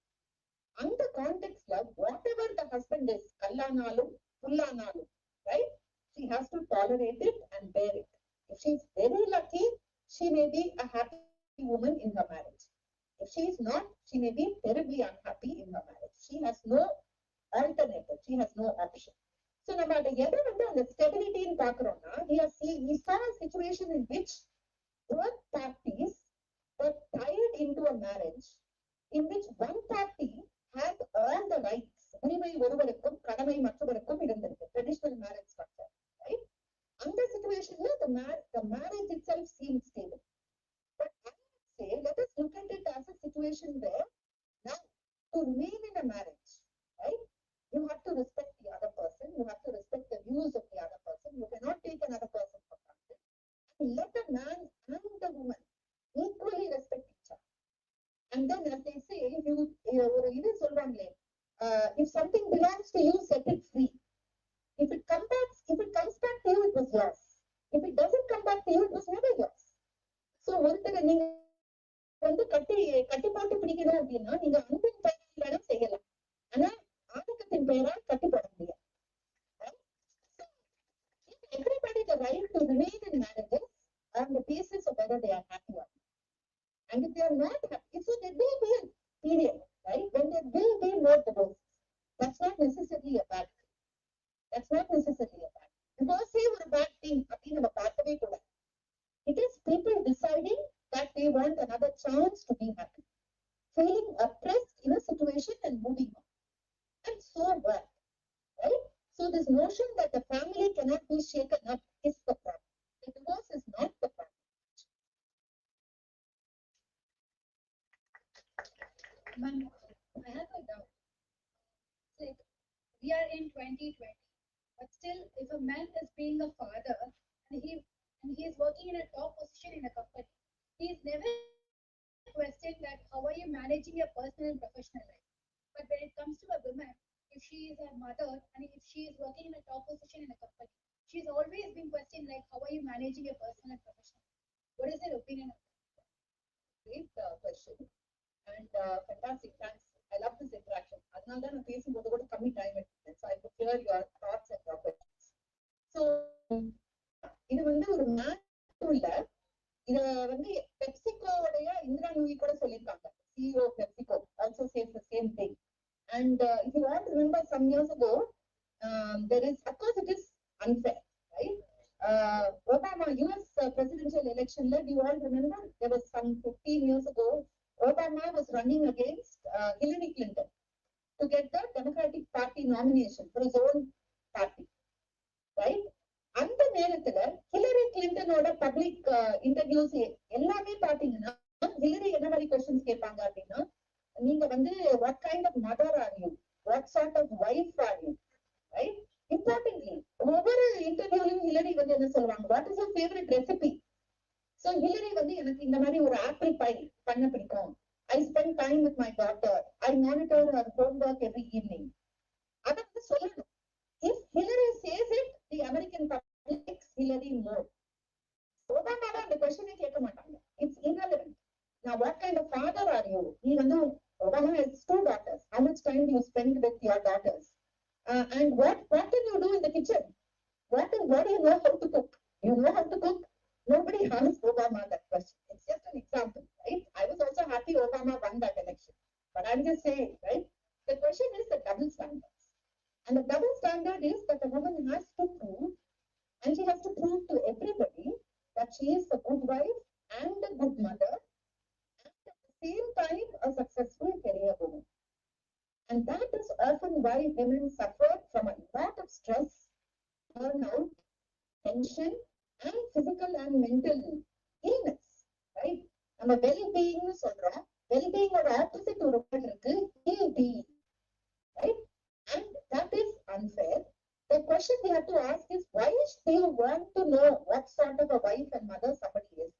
அந்த கான்டெக்ட்ல whatever the husband is, கல்லானாலும் புல்லானாலும், right, she has to tolerate it and bear it. If she is very lucky, she may be a happy woman in her marriage. If she is not, she may be terribly unhappy in her marriage. She has no alternative. She has no option. So நம்ம அதை எதை வந்து அந்த ஸ்டெபிலிட்டின்னு பாக்குறோம்னா we saw a situation in which both parties were tied into a marriage in which one party had all the rights. உரிமை ஒருவருக்கும் கடமை மற்றவருக்கும் இருந்திருக்கு. Traditional marriage structure, right? அந்த situationல the marriage itself seemed stable. But I would say, let us look at it as a situation where now to remain in a marriage, right? You have to respect the other person. You have to respect the views of the other person. You cannot take another person for granted. And let the man and the woman equally respect each other. And then, as they say, if something belongs to you, set it free. If it comes back to you, it was yours. If it doesn't come back to you, it was never yours. So ஒருத்தரை நீங்க வந்து கட்டி போட்டு பிடிக்கணும் அப்படின்னா நீங்க அன்பின் பெயரால் வேணா செய்யலாம். ஆனா ஆதிக்கத்தின் பெயரால் கட்டி போட முடியாது. Everybody the right to remain in marriages on the basis of whether they are happy or not. And if they are not happy, so there will be a period, right, when there will be more divorces. That's not necessarily a bad thing. That's not necessarily a bad thing. Divorce is a bad thing. அப்படின்னு நம்ம பார்க்கவே கூடாது. It is people deciding that they want another chance to be happy, feeling oppressed in a situation and moving on. And so what? Right? So this notion that the family cannot be shaken up is the problem. The divorce is not the problem. Ma'am, I have a doubt. Like, we are in 2020, but still, if a man is being a father and he is working in a top position in a company, he is never questioned that how are you managing your personal and professional life. But when it comes to a woman, if she is a mother and if she is working in a top position in a company, she's always been questioned like how are you managing your personal and professional. What is your opinion on that? Great question. And fantastic, thanks. I love this interaction. அதனால தான் நான் பேசும்போது கூட கம்மி time எடுத்தேன். So I could hear your thoughts and your questions. So இது வந்து ஒரு இல்ல, இத வந்து பெப்சிகோவுடைய இந்திரா நூயி கூட சொல்லியிருக்காங்க. CEO of PepsiCo also says the same thing. And if you want to remember some years ago, there is, of course, it is unfair, right? Obama US presidential election, do you all remember? There was some 15 years ago, Obama was running against Hillary Clinton to get the Democratic Party nomination for his own party, right? அந்த நேரத்துல Hillary கிளின்டனோட public interviews எல்லாமே பாத்தீங்கன்னா Hillary என்ன மாதிரி questions கேட்பாங்க அப்படின்னா, நீங்க வந்து what kind of mother are you, what sort of wife are you, right? Importantly, ஒவ்வொரு இன்டர்வியூலையும் ஹிலரி வந்து என்ன சொல்லுவாங்க, what is your favorite recipe? So Hillary வந்து எனக்கு இந்த மாதிரி ஒரு ஆப்பிள் பை பண்ண பிடிக்கும், I spend time with my daughter, I monitor her homework every evening. அத வந்து சொல்லணும். If Hillary says it, the American public likes Hillary more. Obama the question கேட்க மாட்டாங்க. It's irrelevant. Now, what kind of father are you? He வந்து Obama has 2 daughters. How much time do you spend with your daughters? And what can you do in the kitchen? What do you know how to cook? You know how to cook? Nobody asked Obama that question. It's just an example, right? I was also happy Obama won that election. But I'm just saying, right? The question is the double standards. And the double standard is that a woman has to prove, and she has to prove to everybody that she is a good wife and a good mother, and at the same time a successful career woman. And that is often why women suffer from a lot of stress, burnout, tension, and physical and mental illness, right? நம்ம well-being சொல்றோம். Well-being ஓட opposite ஒரு word இருக்கு, ill-being, right? And that is unfair. The question we have to ask is, why do you want to know what sort of a wife and mother somebody is?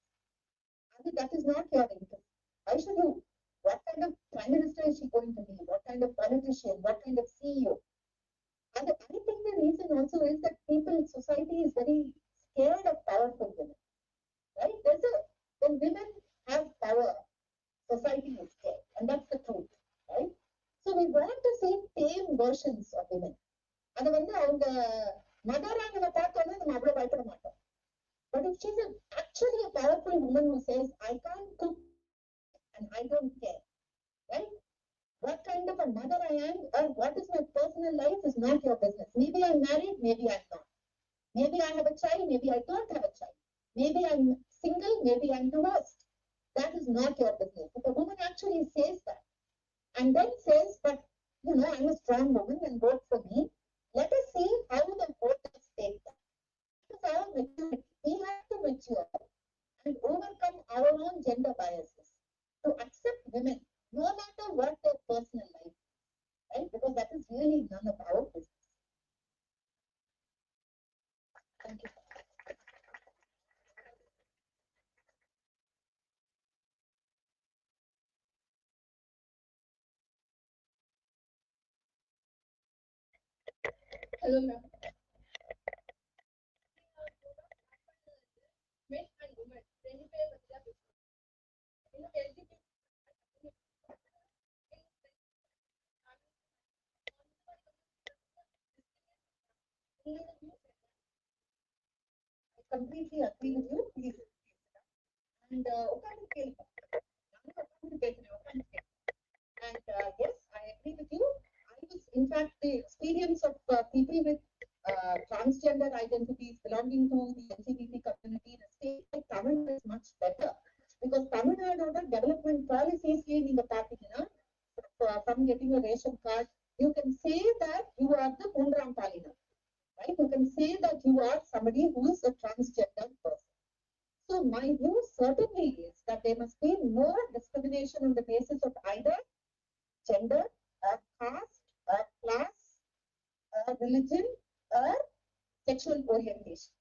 And that is not your interest. Why should you? What kind of prime minister is she going to be? What kind of politician? What kind of CEO? And I think the reason also is that people, society is very scared of powerful women, right? When women have power, society is scared, and that's the truth, right? So we want to see tame versions of women. அது வந்து அவங்க மதரா நம்ம பார்த்தோம்னா நம்ம அவ்வளவு பயப்பட மாட்டோம். But if she's actually a powerful woman who says, I can't cook and I don't care, right? What kind of a mother I am, or what is my personal personal life is not your business. Maybe I'm married, maybe I'm not. Maybe I have a child, maybe I don't have a child. Maybe I'm single, maybe I'm divorced. That is not your business. If a woman actually says that and then says, but I'm a strong woman and vote for me, let us see how the voters take that. That is our maturity. We have to mature and overcome our own gender biases to accept women, no matter what their personal life is, right? Because that is really none of our business. Thank you. Hello, ma'am. Men and women, ரெண்டு பேரை பத்தி தான் பேசுறோம். இன்னும் LGBT I completely agree with you. Please. And yes, I agree with you. In fact, the experience of people with transgender identities belonging to the LGBT community in a state like Tamil Nadu is much better. Because Tamil Nadu's development policies, from getting a ration card, you can say that you are the Mundram Palina. Right? You can say that you are somebody who is a transgender person. So my view certainly is that there must be no discrimination on the basis of either gender or caste or class or religion or sexual orientation.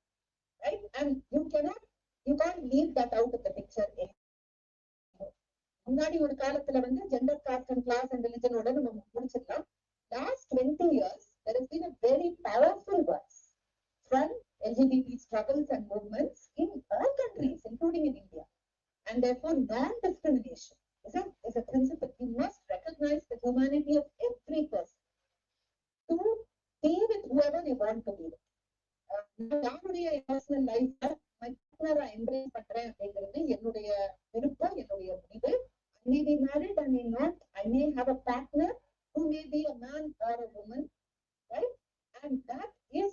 Right? And you can't leave that out of the picture anymore. முன்னாடி ஒரு காலத்துல gender, caste and class and religion ஓட நம்ம முடிச்சிடலாம். Last 20 years, there has been a very powerful voice from LGBT struggles and movements in all countries, including in India. And therefore, non-discrimination is a principle. You must recognize the humanity of every person to be with whoever you want to be with. என்னுடைய personal life, my partner embrace பண்றேன் அப்படிங்கிறது என்னுடைய விருப்பம், என்னுடைய முடிவு. I may be married, I may not. I may have a partner who may be a man or a woman, right? And that is,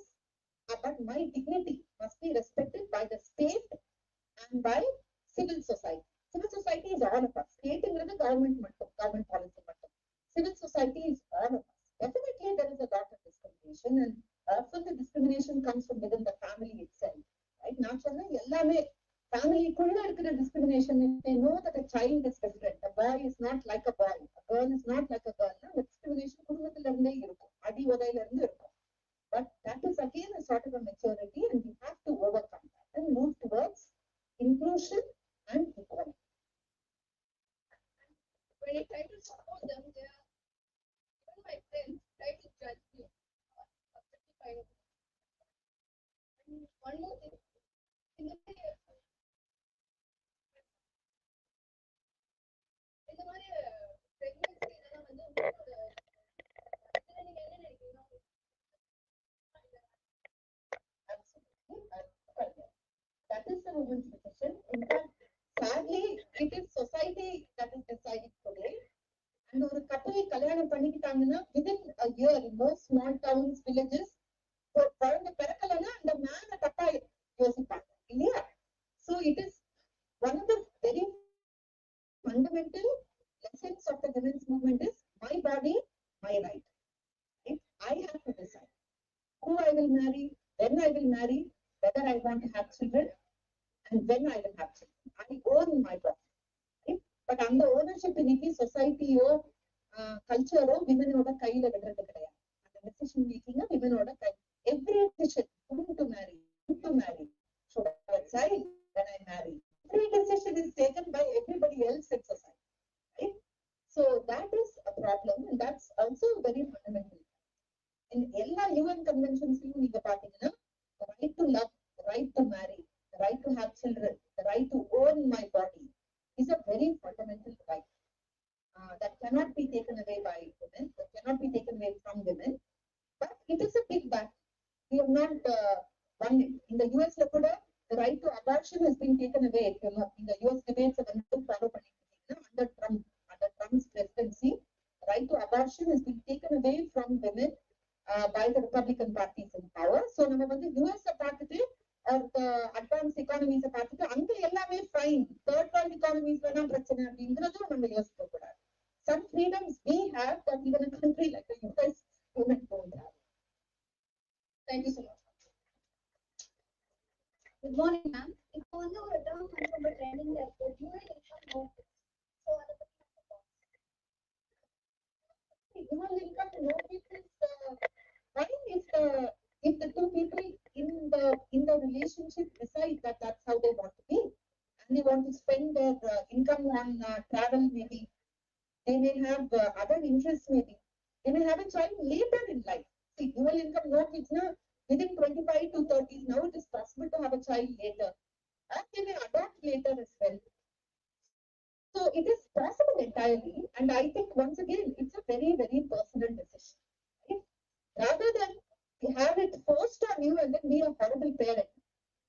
but my dignity must be respected by the state and by civil society. Civil society is all of us. State is government policy. Civil society is all of us. Definitely there is a lot of discrimination, and often the discrimination comes from within the family itself. Right? Not family discrimination. If they know that a child is different, a boy is not like a boy, a girl is not like a girl, the discrimination but that is again a sort of a maturity, and we have to overcome that and move towards inclusion and equality. when I try to support them, they are, even my friends try to judge me. And one more thing, in the மாதிரி pregnancy இதெல்லாம் நீங்க என்ன நினைக்கிறீங்க? That is the woman's decision. In fact, sadly, it is society that is deciding today. And ஒரு couple கல்யாணம் பண்ணிக்கிட்டாங்கன்னா within a year in most small towns, villages, குழந்தை பிறக்கலன்னா அந்த மேல தப்பா யோசிப்பாங்க இல்லையா? So it is one of the very fundamental essence of the women's movement is my body, my right. I have to decide who I will marry, when I will marry, whether I want to have children, and when I will have children. I own my body. But அந்த ownership இன்னைக்கு சொசைட்டியோ கல்ச்சரோ விமனோட கையில விடுறது கிடையாது. அந்த decision making விமனோட guy. Every decision, whom to marry, should I have a child when I marry. Every decision is taken by everybody else in society. Right? So that is a problem, and that's also very fundamental. In எல்லா UN conventions நீங்க பாத்தீங்கன்னா the right to love, the right to marry, the right to have children, the right to own my body is a very fundamental right that cannot be taken away by women, that cannot be taken away from women. But it is a big battle. We have not won it. In the US, the right to abortion has been taken away. In the US debates follow under Trump's presidency, the right to abortion has been taken away from women அவ்வளவுதான் பிரச்சனை அப்படிங்கிறதும் நம்ம யோசிக்க கூடாது. Some freedoms we have that even a country like the US women don't have. Thank you so much. Good morning, ma'am. இப்போ வந்து ஒரு term வந்து ரொம்ப ட்ரெண்டிங்ல இருக்கு, dual income notice. So அதை பத்தி Dual income notice is fine if the two people in the relationship decide that that's how they want to be and they want to spend their income on travel maybe. They may have other interests maybe. They may have a child later in life. See, dual income notice now within 25 to 30s now it is possible to have a child later and they may adopt later as well. So it is possible entirely, and I think once again it's a very, very personal decision. Right? Rather than have it forced on you and then be a horrible parent,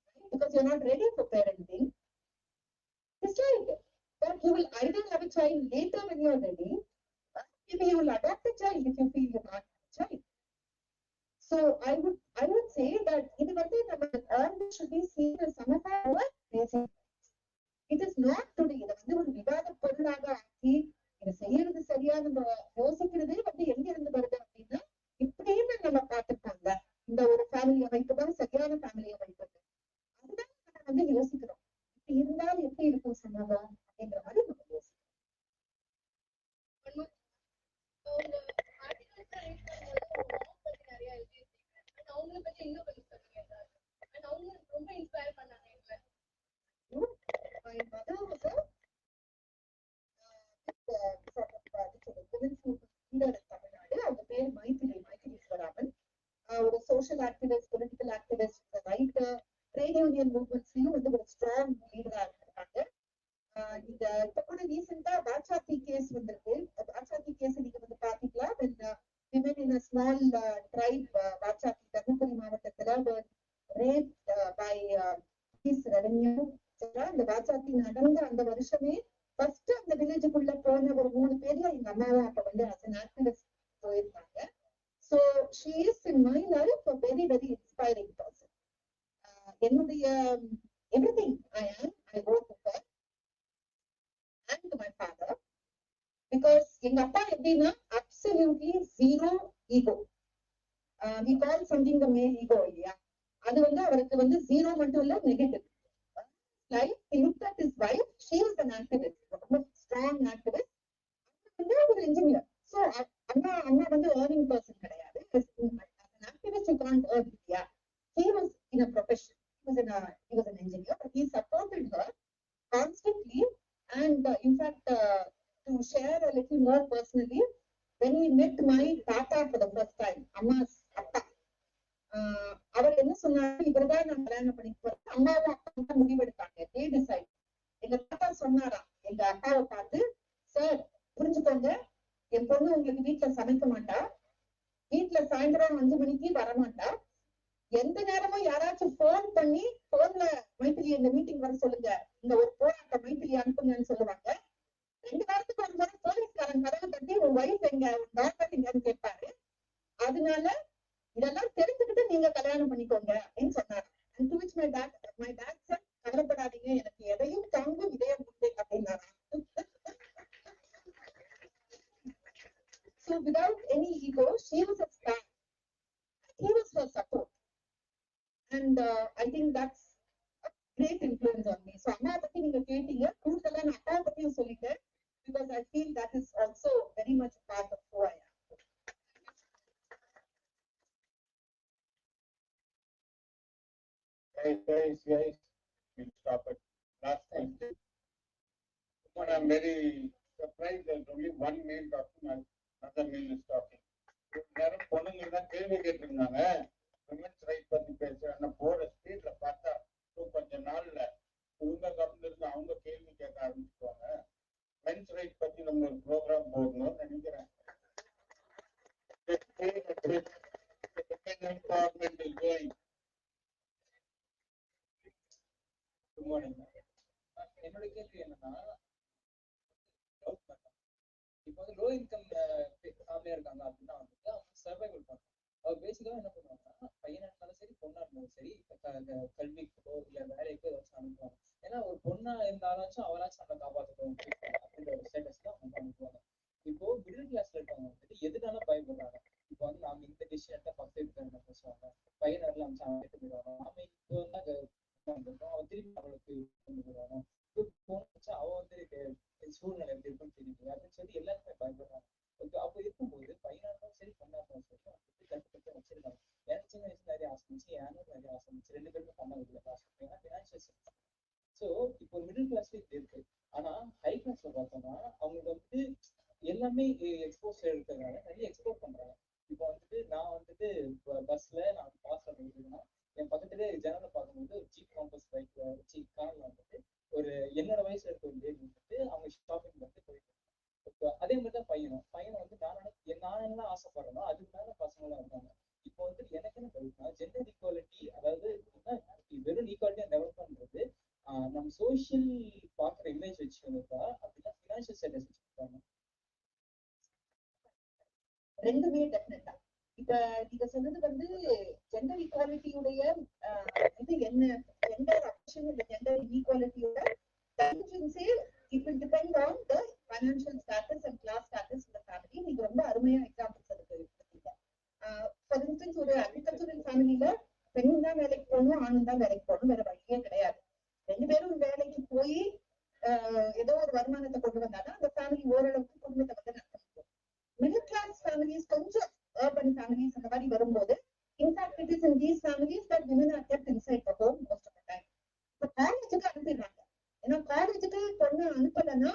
right? Because you're not ready for parenting, decide that you will either have a child later when you're ready, or maybe you will adopt a child if you feel you can't have a child. So I would say that இது வந்து நம்ம all this should be seen as some of our basic. It is not today. இதை வந்து ஒரு விவாத பொருளாக ஆக்கி இதை செய்யறது சரியா நம்ம யோசிக்கிறதே வந்து எங்க இருந்து வருது அப்படின்னா இப்படின்னு நம்ம பார்த்துருக்காங்க. இந்த ஒரு ஃபேமிலி அமைப்பு தான் சரியான ஃபேமிலி அமைப்பு. அதுதான் நம்ம வந்து யோசிக்கிறோம். இப்படி இருந்தால் எப்படி இருக்கும் சமூகம் அப்படிங்கிற மாதிரி நம்ம யோசிக்கிறோம். அவங்களை பத்தி இன்னும் கொஞ்சம் சொல்லுங்க. அவங்க ரொம்ப இன்ஸ்பயர் பண்ணாங்க. My mother was a women's movement leader in Tamil Nadu. அவங்க பேர் மைத்திலீஸ்வராமன். ஒரு social activist, political activist, writer, trade union மூவ்மெண்ட்ஸ்லயும் வந்து ஒரு ஸ்ட்ராங் லீடரா இருக்காங்க. இந்த இப்ப கூட ரீசெண்டா பாட்சாத்தி கேஸ் வந்திருக்கு. பாட்சாத்தி கேஸ் நீங்க வந்து பாத்தீங்களா? women in a small tribe, பாட்சாத்தி Dharmapuri மாவட்டத்துல raped by police revenue. இந்த பாட்சாத்தி நடந்த அந்த வருஷமே ஃபர்ஸ்ட் அந்த வில்லேஜுக்குள்ள போன ஒரு 3 பேர்ல எங்க அம்மாவும் அப்ப வந்து as an activist போயிருந்தாங்க. So she is in my life a very, very inspiring person. என்னுடைய everything I am, I owe to her and to my father because எங்க அப்பா எப்படின்னா absolutely zero ego. We call something the male ego இல்லையா? அது வந்து அவருக்கு வந்து zero மட்டும் இல்ல, negative. Life, he looked at his wife, she was an activist, a strong activist, and an engineer. So, Anna வந்து earning person கிடையாது. As an activist, you can't earn. Yeah, he was in a profession. He was an engineer, but he supported her constantly. And in fact, to share a little more personally, when he met my tata for the first time, Amma's appa, அவர் என்ன சொன்னாரு, இவர்தான் நான் கல்யாணம் பண்ணிக்க போறேன். அம்மாவும் அப்பா முடிவெடுத்தாங்க. எங்க தாத்தா சொன்னாரா எங்க அப்பாவை பார்த்து, சார் புரிஞ்சுக்கோங்க, என் பொண்ணு உங்களுக்கு வீட்டுல சமைக்க மாட்டா, வீட்டுல சாயந்தரம் 5 மணிக்கு வரமாட்டா, எந்த நேரமும் யாராச்சும் போன் பண்ணி போன்ல மைத்திரி இந்த மீட்டிங் வர சொல்லுங்க, இந்த ஒரு போராட்ட மைத்திரி அனுப்புங்கன்னு சொல்லுவாங்க. 2 வாரத்துக்கு ஒரு முறை போலீஸ்காரன் கதவை தட்டி உன் வைஃப் எங்க, டாக்டர் எங்கன்னு கேட்பாரு. அதனால இதெல்லாம் தெரிஞ்சுக்கிட்டு நீங்க கல்யாணம் பண்ணிக்கோங்க அப்படின்னு சொன்னாரு. And to which my dad said, கவலைப்படாதீங்க, எனக்கு எதையும் தாங்கும் இதயம் உண்டு அப்படின்னாரு. So without any ego, she was a star. He was her support. And I think that's a great influence on me. So அம்மா பத்தி நீங்க கேட்டீங்க, கூடுதலா நான் அப்பா பத்தியும் சொல்லிட்டேன். Because I feel that is also very much part of who I am. Guys, we'll stop at last question. But I'm very surprised there's only one male talking and another male is talking. நேரம் பொண்ணுங்க தான் கேள்வி கேட்டிருந்தாங்க, women's right பத்தி பேசுறாங்க. போற ஸ்பீட்ல பார்த்தா கொஞ்ச நாள்ல இவங்க கவர்ந்து அவங்க கேள்வி கேட்க ஆரம்பிச்சுக்குவாங்க. மென்ஸ் ரைட் பத்தி நம்ம ஒரு ப்ரோக்ராம் போடணும்னு நினைக்கிறேன். Empowerment is going. Good morning. என்னோட கேள்வி என்னன்னா, இப்போ வந்து லோ இன்கம் ஃபேமிலியா இருக்காங்க அப்படின்னா வந்துட்டு அவங்க சர்வைவல் பண்ணணும். பேசிக்காக என்ன பண்ணுவாங்கன்னா பையனா இருந்தாலும் சரி பொண்ணா இருந்தாலும் சரி கல்விக்கோ இல்ல வேலைக்கோ ஏதாச்சும் அனுப்புவாங்க. ஏன்னா ஒரு பொண்ணா இருந்தாலும் அவளாச்சும் நம்மளை காப்பாற்றணும் அப்படின்ற ஒரு ஸ்டேட்டஸ் தான் வந்து அனுப்புவாங்க. இப்போ மிடில் கிளாஸ்ல இருக்கவங்க வந்துட்டு எதுனாலும் பயப்படுறாங்க. இப்போ வந்து நாம இந்த டிசிஷன் எடுத்தா ஃபர்ஸ்ட் எடுத்து பேசுவாங்க, பையனை எல்லாம் கேட்டு போயிடுவாங்க. நாம இப்போ வந்து அவன் திருப்பி நம்மளுக்கு கொண்டு போயிடுவாங்க. அவ வந்து சூழ்நிலை எப்படி இருக்குன்னு தெரியுது அப்படின்னு சொல்லி எல்லாருமே பயப்படுறாங்க. அப்போ இருக்கும்போது பையனா இருந்தாலும் சரி பொண்ணா இருந்தாலும் சரி வந்துட்டு கண்டுபிடிச்சு வச்சிருக்காங்க. எனக்கு சின்ன வயசுல நிறைய ஆசை இருந்துச்சு, எனக்கு நிறைய ஆசை இருந்துச்சு, 2 பேருமே பண்ண முடியல காசு. ஏன்னா ஃபினான்ஷியல். ஸோ இப்போ மிடில் கிளாஸ்ல இப்படி இருக்கு. ஆனா ஹை கிளாஸ்ல பார்த்தோம்னா அவங்களுக்கு வந்து எல்லாமே எக்ஸ்போஸ் இருக்கிறதுனால நிறைய எக்ஸ்ப்ளோர் பண்றாங்க. இப்போ வந்துட்டு நான் வந்துட்டு பஸ்ல நான் பாஸ் பண்ணிருக்கேன்னா என் பக்கத்துலேயே ஜனலை பார்க்கும்போது ஒரு ஜீப் காம்பஸ் பைக்ல ஜீப் கார்ல வந்துட்டு ஒரு என்னோட வயசுல இருக்க ஒரு லேடி வந்துட்டு அவங்க ஷாப்பிங் பண்ணிட்டு போயிட்டு. அதே மாதிரி தான் பையன் வந்து நான் என்ன ஆசைப்படுறேனோ அதுக்கு மேல பசங்களாம் இருக்காங்க. இப்போ வந்து எனக்கு என்ன டவுட்னா ஜெண்டர் ஈக்குவாலிட்டி, அதாவது வெறும் ஈக்குவாலிட்டியா டெவலப் பண்றது நம்ம சோசியல் பாக்குற இமேஜ் வச்சுக்கா அப்படின்னா ஃபினான்ஷியல் ஸ்டேட்டஸ் வச்சுருக்காங்க. ரெண்டுமே டெஃபினட்டா. இப்ப நீங்க சொன்னது வந்து ஜெண்டர் ஈக்குவாலிட்டியுடைய இது என்ன, ஜெண்டர் ஆப்ஷன் இல்ல ஜெண்டர் இன்இக்வாலிட்டியோட கன்க்ளூஷன்ஸே it will depend on the financial status and class status in the family. நீங்க ரொம்ப அருமையா எக்ஸாம்பிள்ஸ் அதுக்கு கொடுத்தீங்க. ஃபார் இன்ஸ்டன்ஸ் ஒரு அக்ரிகல்ச்சரல் ஃபேமிலியில பெண்ணும் தான் வேலைக்கு போகணும், ஆணும் தான் வேலைக்கு போகணும், வேற வழியே கிடையாது. 2 பேரும் வேலைக்கு போய் ஏதோ ஒரு வருமானத்தை கொண்டு வந்தாதான் அந்த ஃபேமிலி ஓரளவுக்கு குடும்பத்தை வந்து நடத்த முடியும். மிடில் கிளாஸ் ஃபேமிலிஸ், கொஞ்சம் urban families அந்த மாதிரி வரும்போது, in fact it is in these families that women are kept inside the home most of the time. இப்போ காலேஜுக்கு அனுப்பிடுறாங்க. ஏன்னா காலேஜுக்கு பொண்ணு அனுப்பலைன்னா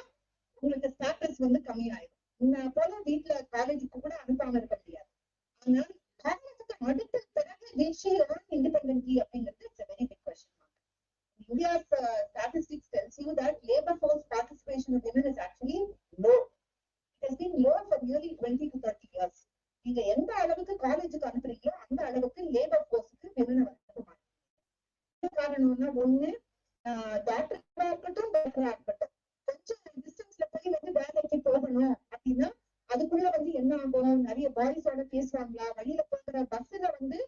உங்களுக்கு ஸ்டேட்டஸ் வந்து கம்மியாயிடும். இந்த போல வீட்டுல காலேஜுக்கு கூட அனுப்பாம இருக்க முடியாது. ஆனால் காலேஜுக்கு அடுத்த பிறகு இண்டிபெண்டன்ட்லி அப்படிங்கிறது it's a very big question mark. India's statistics tells you that labor force participation of women is actually low. It has been low for nearly 20 to 30 years. நீங்க எந்த அளவுக்கு காலேஜுக்கு அனுப்புறீங்களோ அந்த அளவுக்கு லேபர் போர்ஸுக்கு விமனை அனுப்ப மாட்டீங்க. காரணம்னா ஒண்ணு, டாக்டரா இருக்கட்டும் டாக்டரா இருக்கட்டும் கொஞ்சம் டிஸ்டன்ஸ்ல போய் வந்து வேலைக்கு போகணும் அப்படின்னா அதுக்குள்ள வந்து என்ன ஆகும், நிறைய பாய்ஸோட பேசுவாங்களா, வழியில போகிற பஸ்ல வந்து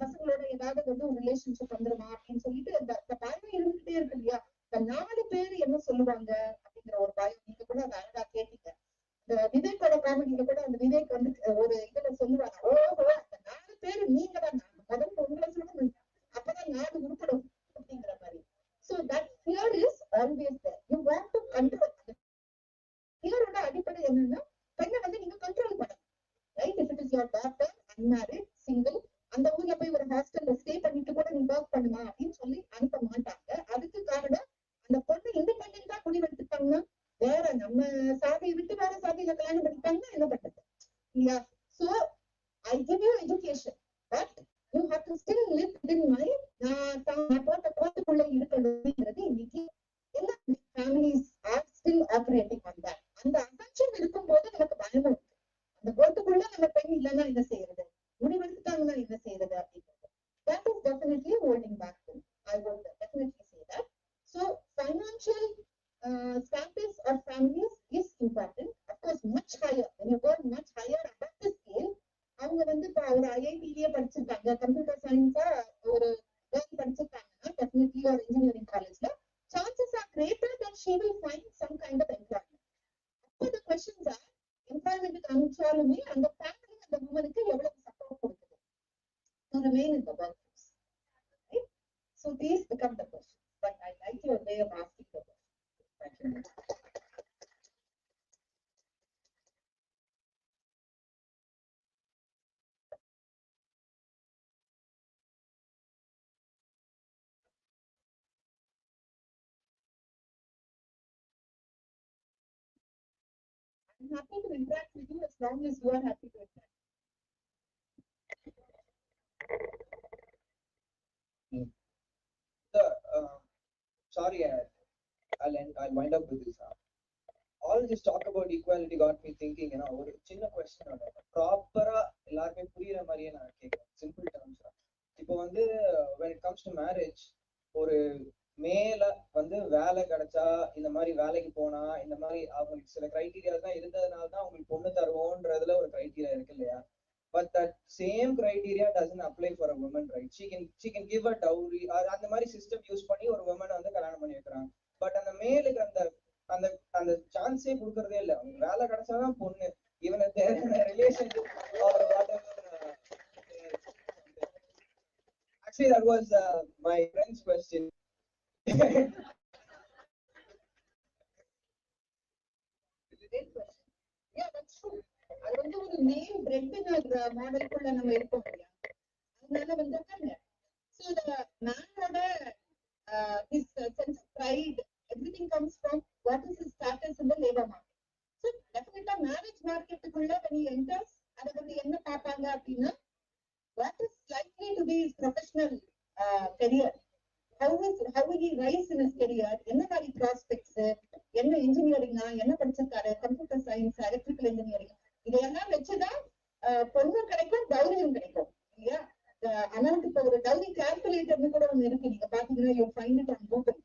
பசங்களோட ஏதாவது வந்து ஒரு ரிலேஷன்ஷிப் வந்துருமா அப்படின்னு சொல்லிட்டு அந்த பயம் இருந்துகிட்டே இருக்கு இல்லையா. இந்த 4 பேர் என்ன சொல்லுவாங்க அப்படிங்கிற ஒரு பயம். நீங்க கூட அதை அழகா கேட்டீங்க. இந்த விவேக்கோட காமெடியில கூட அந்த விவேக் வந்து ஒரு இதுல சொல்லுவாங்க, ஓஹோ அந்த 4 பேரு நீங்க தான், முதல்ல உங்களை சொல்லணும், அப்பதான் 4 உருப்படும் அப்படிங்கிற மாதிரி. So that fear is always there. You want to control. fear-ஓட அடிப்படை என்னன்னா பெண்ணை வந்து நீங்க கண்ட்ரோல் பண்ணணும். Right? If it is your daughter, unmarried, single, அந்த ஊர்ல போய் ஒரு ஹாஸ்டல்ல ஸ்டே பண்ணிட்டு கூட நீ ஒர்க் பண்ணுமா அப்படின்னு சொல்லி அனுப்ப மாட்டாங்க. அதுக்கு காரணம் அந்த பொண்ணு இண்டிபெண்டா முடிவெடுத்துட்டாங்கன்னா, வேற நம்ம சாதியை விட்டு வேற சாதியில கல்யாணம் பண்ணிட்டாங்கன்னா என்ன பண்றது இல்லையா. So I give you education, but you have to still live within my நான் போட்ட கோட்டுக்குள்ள இருக்கணும்ங்கிறது இன்னைக்கு எல்லா families are still operating on that. அந்த அசம்ஷன் இருக்கும்போது நமக்கு பயமும் இருக்கு. அந்த கோட்டுக்குள்ள நம்ம பெண் இல்லைன்னா என்ன செய்யறது, முடிவெடுத்துட்டாங்கன்னா என்ன செய்யறது அப்படிங்கிறது. That is definitely holding back. I would definitely say that. So financial status of families is important. Of course, much higher. When you go much higher above the scale, அவங்க வந்து இப்போ ஒரு ஐஐடிலேயே படிச்சிருக்காங்க, கம்ப்யூட்டர் சயின்ஸா ஒரு கேர்ள் படிச்சிருக்காங்கன்னா டெஃபினெட்லி ஒரு engineering காலேஜ்ல chances are greater that she will find some kind of employment. அப்போ the questions are, employment அனுப்பிச்சாலுமே அந்த ஃபேமிலி அந்த உமனுக்கு எவ்வளவு சப்போர்ட் கொடுக்குது to remain in the workforce, right? So these become the questions, but I like your way of asking the question. Thank you. I'm happy to interact with you as long as you are happy to interact. Sorry, I'll wind up with this. All this talk about equality got me thinking, ஒரு சின்ன question ப்ராப்பரா எல்லாருமே புரியுற மாதிரியே நான் கேட்கிறேன், simple terms. இப்போ வந்து when it comes to marriage, ஒரு மேல வந்து வேலை கிடைச்சா இந்த மாதிரி வேலைக்கு போனா இந்த மாதிரி அவங்களுக்கு சில கிரைட்டீரியா தான் இருந்ததுனால தான் அவங்களுக்கு பொண்ணு தருவோன்றதுல ஒரு கிரைட்டீரியா இருக்கு இல்லையா. but that same criteria doesn't apply for a woman, right? She can give a dowry or அந்த மாதிரி சிஸ்டம் யூஸ் பண்ணி ஒரு woman வந்து கல்யாணம் பண்ணி வைக்கிறாங்க. பட் அந்த மேலுக்கு அந்த அந்த அந்த சான்ஸே கொடுக்கறதே இல்லை. அவங்க வேலை கிடைச்சாதான் பொண்ணு, even relationship or whatever. Actually, that was my friend's question. Great question. Yeah, that's true. அது வந்து ஒரு மெயின் பிரெட் வின்னர் மாடலுக்குள்ள நம்ம இருக்கோம் இல்லையா, அதனால வந்து so மேனோட his sense of pride, everything comes from what is his status in the labor market. So definitely marriage marketக்குள்ள when he enters, அதை வந்து என்ன பார்ப்பாங்க அப்படின்னா, what is likely to be his professional career, how will he rise in his career, என்ன மாதிரி prospects, என்ன இன்ஜினியரிங்கா, என்ன படிச்சிருக்காரு, கம்ப்யூட்டர் சயின்ஸ், எலக்ட்ரிக்கல் இன்ஜினியரிங், இதையெல்லாம் வச்சுதான் பொண்ணும் கிடைக்கும், டவுரியும் கிடைக்கும் இல்லையா. அமௌண்ட் இப்போ ஒரு டவுரி கால்குலேட்டர்னு கூட ஒண்ணு இருக்கு, நீங்க பாத்தீங்கன்னா you find it on Google.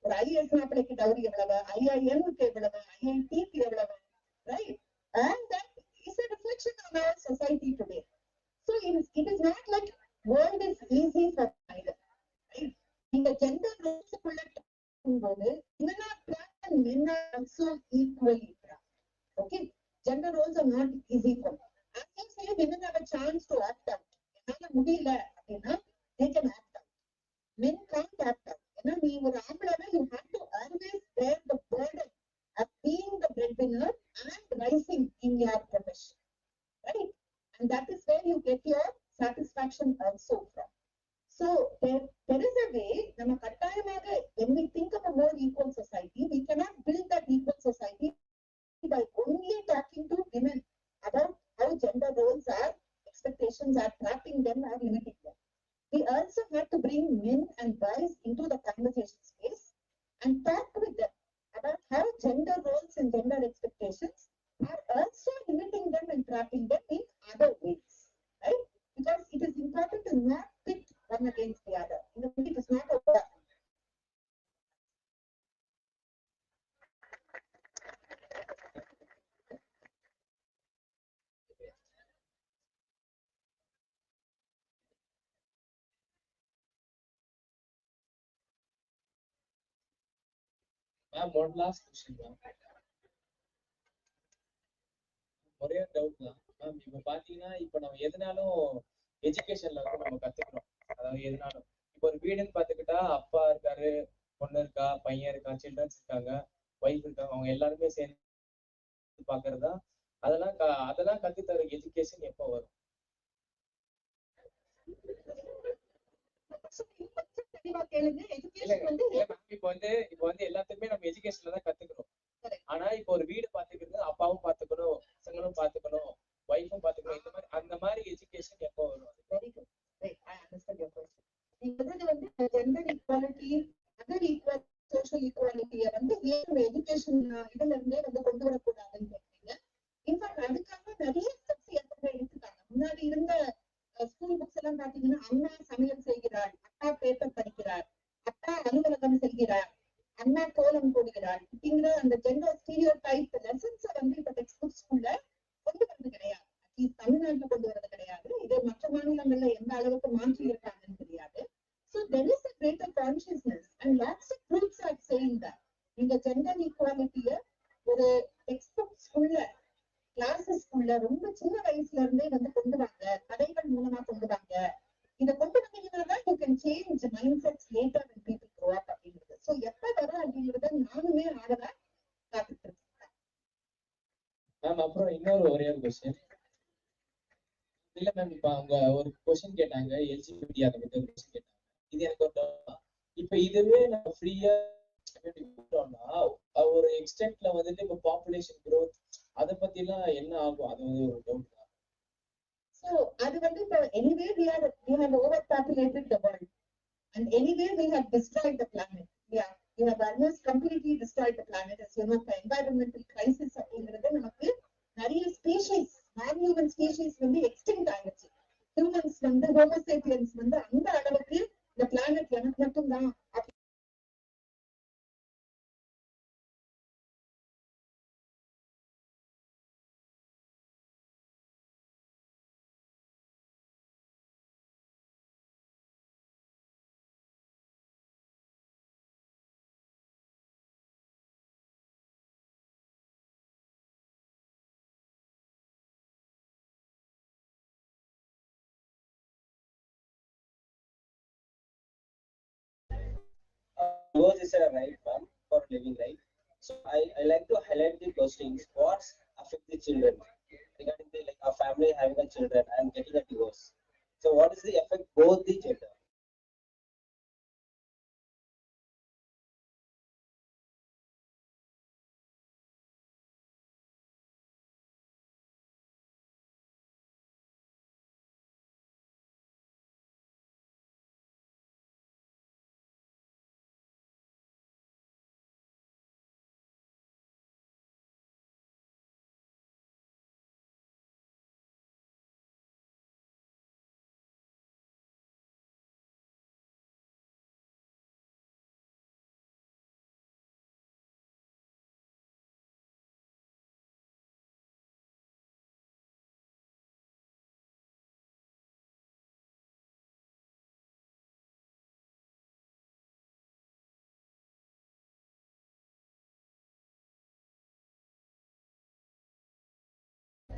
ஒரு ஐஏஎஸ் மாப்பிளைக்கு டவுரி எவ்வளவு, ஐஐஎம்க்கு எவ்வளவு, ஐஐடிக்கு எவ்வளவு, right? And that is a reflection on our society today. So it is not like world is easy for either, right? இந்த ஜெண்டர் ரோல்ஸ்க்குள்ள போது women are trapped and men are also equally trapped. Okay, gender roles are not easy for them. As you say, women have a chance to opt out. என்னால முடியல அப்படின்னா they can opt out. Men can't opt out. ஏன்னா நீ ஒரு ஆம்பளை, you have to always bear the burden of being the breadwinner and rising in your profession, right? And that is where you get your satisfaction also from. So there is a way, நம்ம கட்டாயமாக when we think of a more equal society, we cannot build that equal society by only talking to women about how gender roles are, expectations are trapping them or limiting them. We also have to bring men and boys into the conversation space and talk with them about how gender roles and gender expectations are also limiting them and trapping them in other ways, right? Because it is important to not pit one against the other. It is not a war. Ma'am one last question ma'am, ஒரே doubt தான் ma'am. இப்ப பாத்தீங்கன்னா இப்ப நம்ம எதுனாலும் எஜுகேஷன்ல வந்து நம்ம கத்துக்கிறோம். அதாவது எதுனாலும் இப்போ ஒரு வீடுன்னு பாத்துக்கிட்டா அப்பா இருக்காரு, பொண்ணு இருக்கா, பையன் இருக்கா, சில்ட்ரன்ஸ் இருக்காங்க, ஒய்ஃப் இருக்காங்க, அவங்க எல்லாருமே சேர்ந்து பாக்குறதா. அதெல்லாம் கத்து தர எஜுகேஷன் எப்போ வரும்? இப்ப வந்து எல்லாத்துக்குமே நம்ம எஜுகேஷன்ல தான் கத்துக்கிறோம். ஆனா இப்போ ஒரு வீடு பாத்துக்கிறது அப்பாவும் பாத்துக்கணும், பசங்களும் பாத்துக்கணும், ஒய்ஃபும் பாத்துக்கணும், இந்த மாதிரி அந்த மாதிரி எஜுகேஷன் எப்போ வரும்? Very good. Right. I understand your question. நீங்க வந்து gender equality, other equality, social equality வந்து ஏன் எஜுகேஷன் இதுல இருந்தே வந்து கொண்டு வரக்கூடாதுன்னு கேட்குறீங்க. இன்ஃபேக்ட் அதுக்காக நிறைய ஸ்டெப்ஸ் ஏற்கனவே எடுத்துட்டாங்க. முன்னாடி இருந்த ஸ்கூல் புக்ஸ் எல்லாம் பாத்தீங்கன்னா, அம்மா சமையல் செய்கிறார், அப்பா பேப்பர் படிக்கிறார், அப்பா அலுவலகம் செல்கிறார், அம்மா கோலம் போடுகிறார் அப்படிங்கிற அந்த ஜெண்டர் ஸ்டீரியோ டைப் லெசன்ஸ் வந்து இப்ப டெக்ஸ்ட் புக்ஸ்குள்ள கொண்டு வரது கிடையாது. தமிழ்நாட்டுல கொண்டு வரது கிடையாது. இது மற்ற மாநிலங்கள்ல எந்த அளவுக்கு மாற்றி இருக்காங்கன்னு தெரியாது. So there is a greater consciousness and lots of groups are saying that இந்த ஜெண்டர் ஈக்குவாலிட்டிய ஒரு டெக்ஸ்ட் புக்ஸ்குள்ள, கிளாஸஸ்குள்ள ரொம்ப சின்ன வயசுல இருந்தே வந்து கொண்டு வாங்க, கதைகள் மூலமா கொண்டு வாங்க. இதை கொண்டு வந்தீங்கன்னா you can change mind sets later when people grow up அப்படிங்கிறது. ஸோ எப்ப வரும் அப்படிங்கறத நானுமே ஆடவா காத்துட்டு இருக்கேன். மேம் அப்புறம் இன்னொரு ஒரே ஒரு கொஸ்டின். இல்ல மேம், இப்ப அவங்க ஒரு கொஸ்டின் கேட்டாங்க, எலிஜிபிலிட்டி அதை பத்தி ஒரு கொஸ்டின் கேட்டாங்க. இது எனக்கு ஒரு இப்ப இதுவே நம்ம ஃப்ரீயா ஒரு எக்ஸ்டென்ட்ல வந்துட்டு இப்ப பாப்புலேஷன் growth அதை பத்தி எல்லாம் என்ன ஆகும்? அது வந்து ஒரு டவுட் தான். So அது வந்து இப்ப anyway we have overpopulated the world and anyway we have destroyed the planet. Yeah, we have almost completely destroyed the planet. As you know, environmental crisis அப்படிங்கிறது நமக்கு நிறைய ஸ்பீஷீஸ், நான் ஹியூமன் ஸ்பீஷீஸ் வந்து extinct ஆயிடுச்சு. Humans வந்து Homo sapiens வந்து அந்த அளவுக்கு இந்த பிளானட் எனக்கு மட்டும்தான் Divorce is a right, ma'am, for living, right? So I like to highlight the postings. What's affect the children regarding the like a family having a children and getting a divorce. So what is the effect both the gender?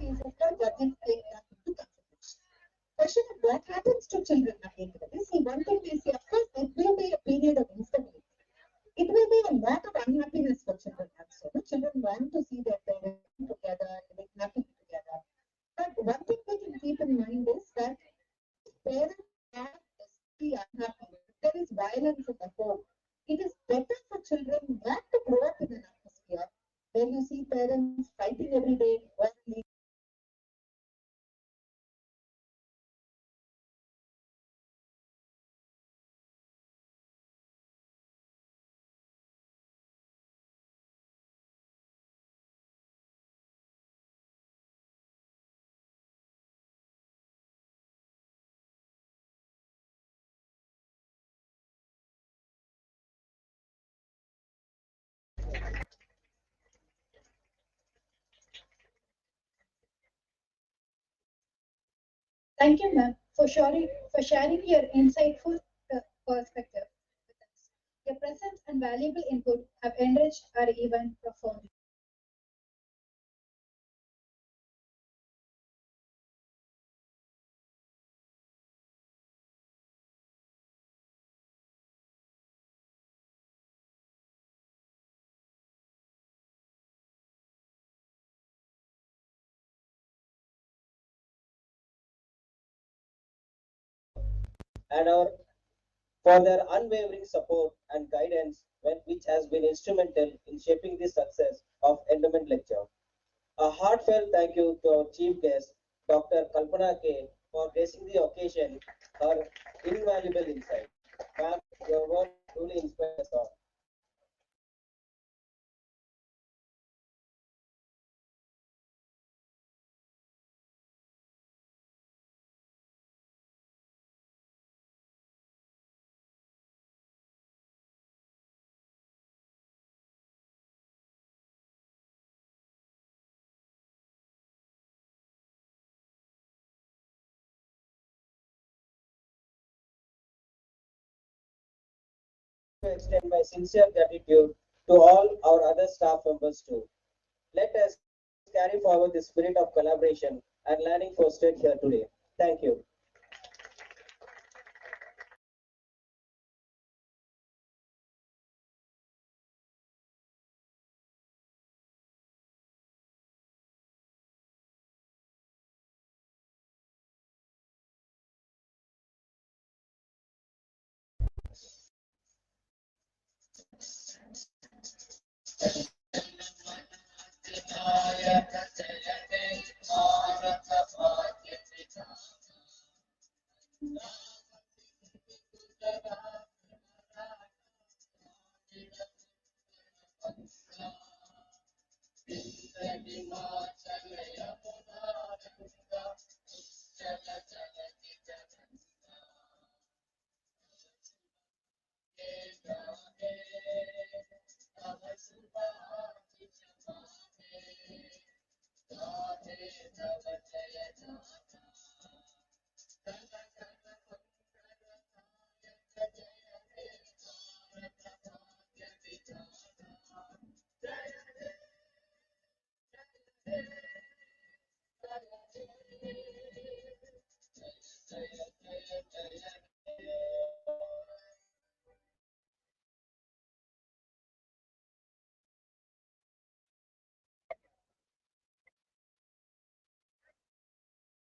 cases the judges take that into consideration. Question of what happens to children at the end of the day? See, one thing we see, of course, it will be a period of instability. It will be a lot of unhappiness for children also. The children want to see their parents together, living happily together. But one thing we can keep in mind is that parents are especially unhappy. If there is violence in the home, it is better for children not to grow up in an atmosphere where you see parents fighting every day, quarreling. Thank you, ma'am, for sharing your insightful perspective with us. Your presence and valuable input have enriched our event profoundly. And our for their unwavering support and guidance which has been instrumental in shaping the success of Endowment Lecture. A heartfelt thank you to our chief guest, Dr. Kalpana K, for gracing the occasion, her invaluable insight. Ma'am, your work truly inspires us all. To extend my sincere gratitude to all our other staff members too. Let us carry forward the spirit of collaboration and learning fostered here today. Thank you.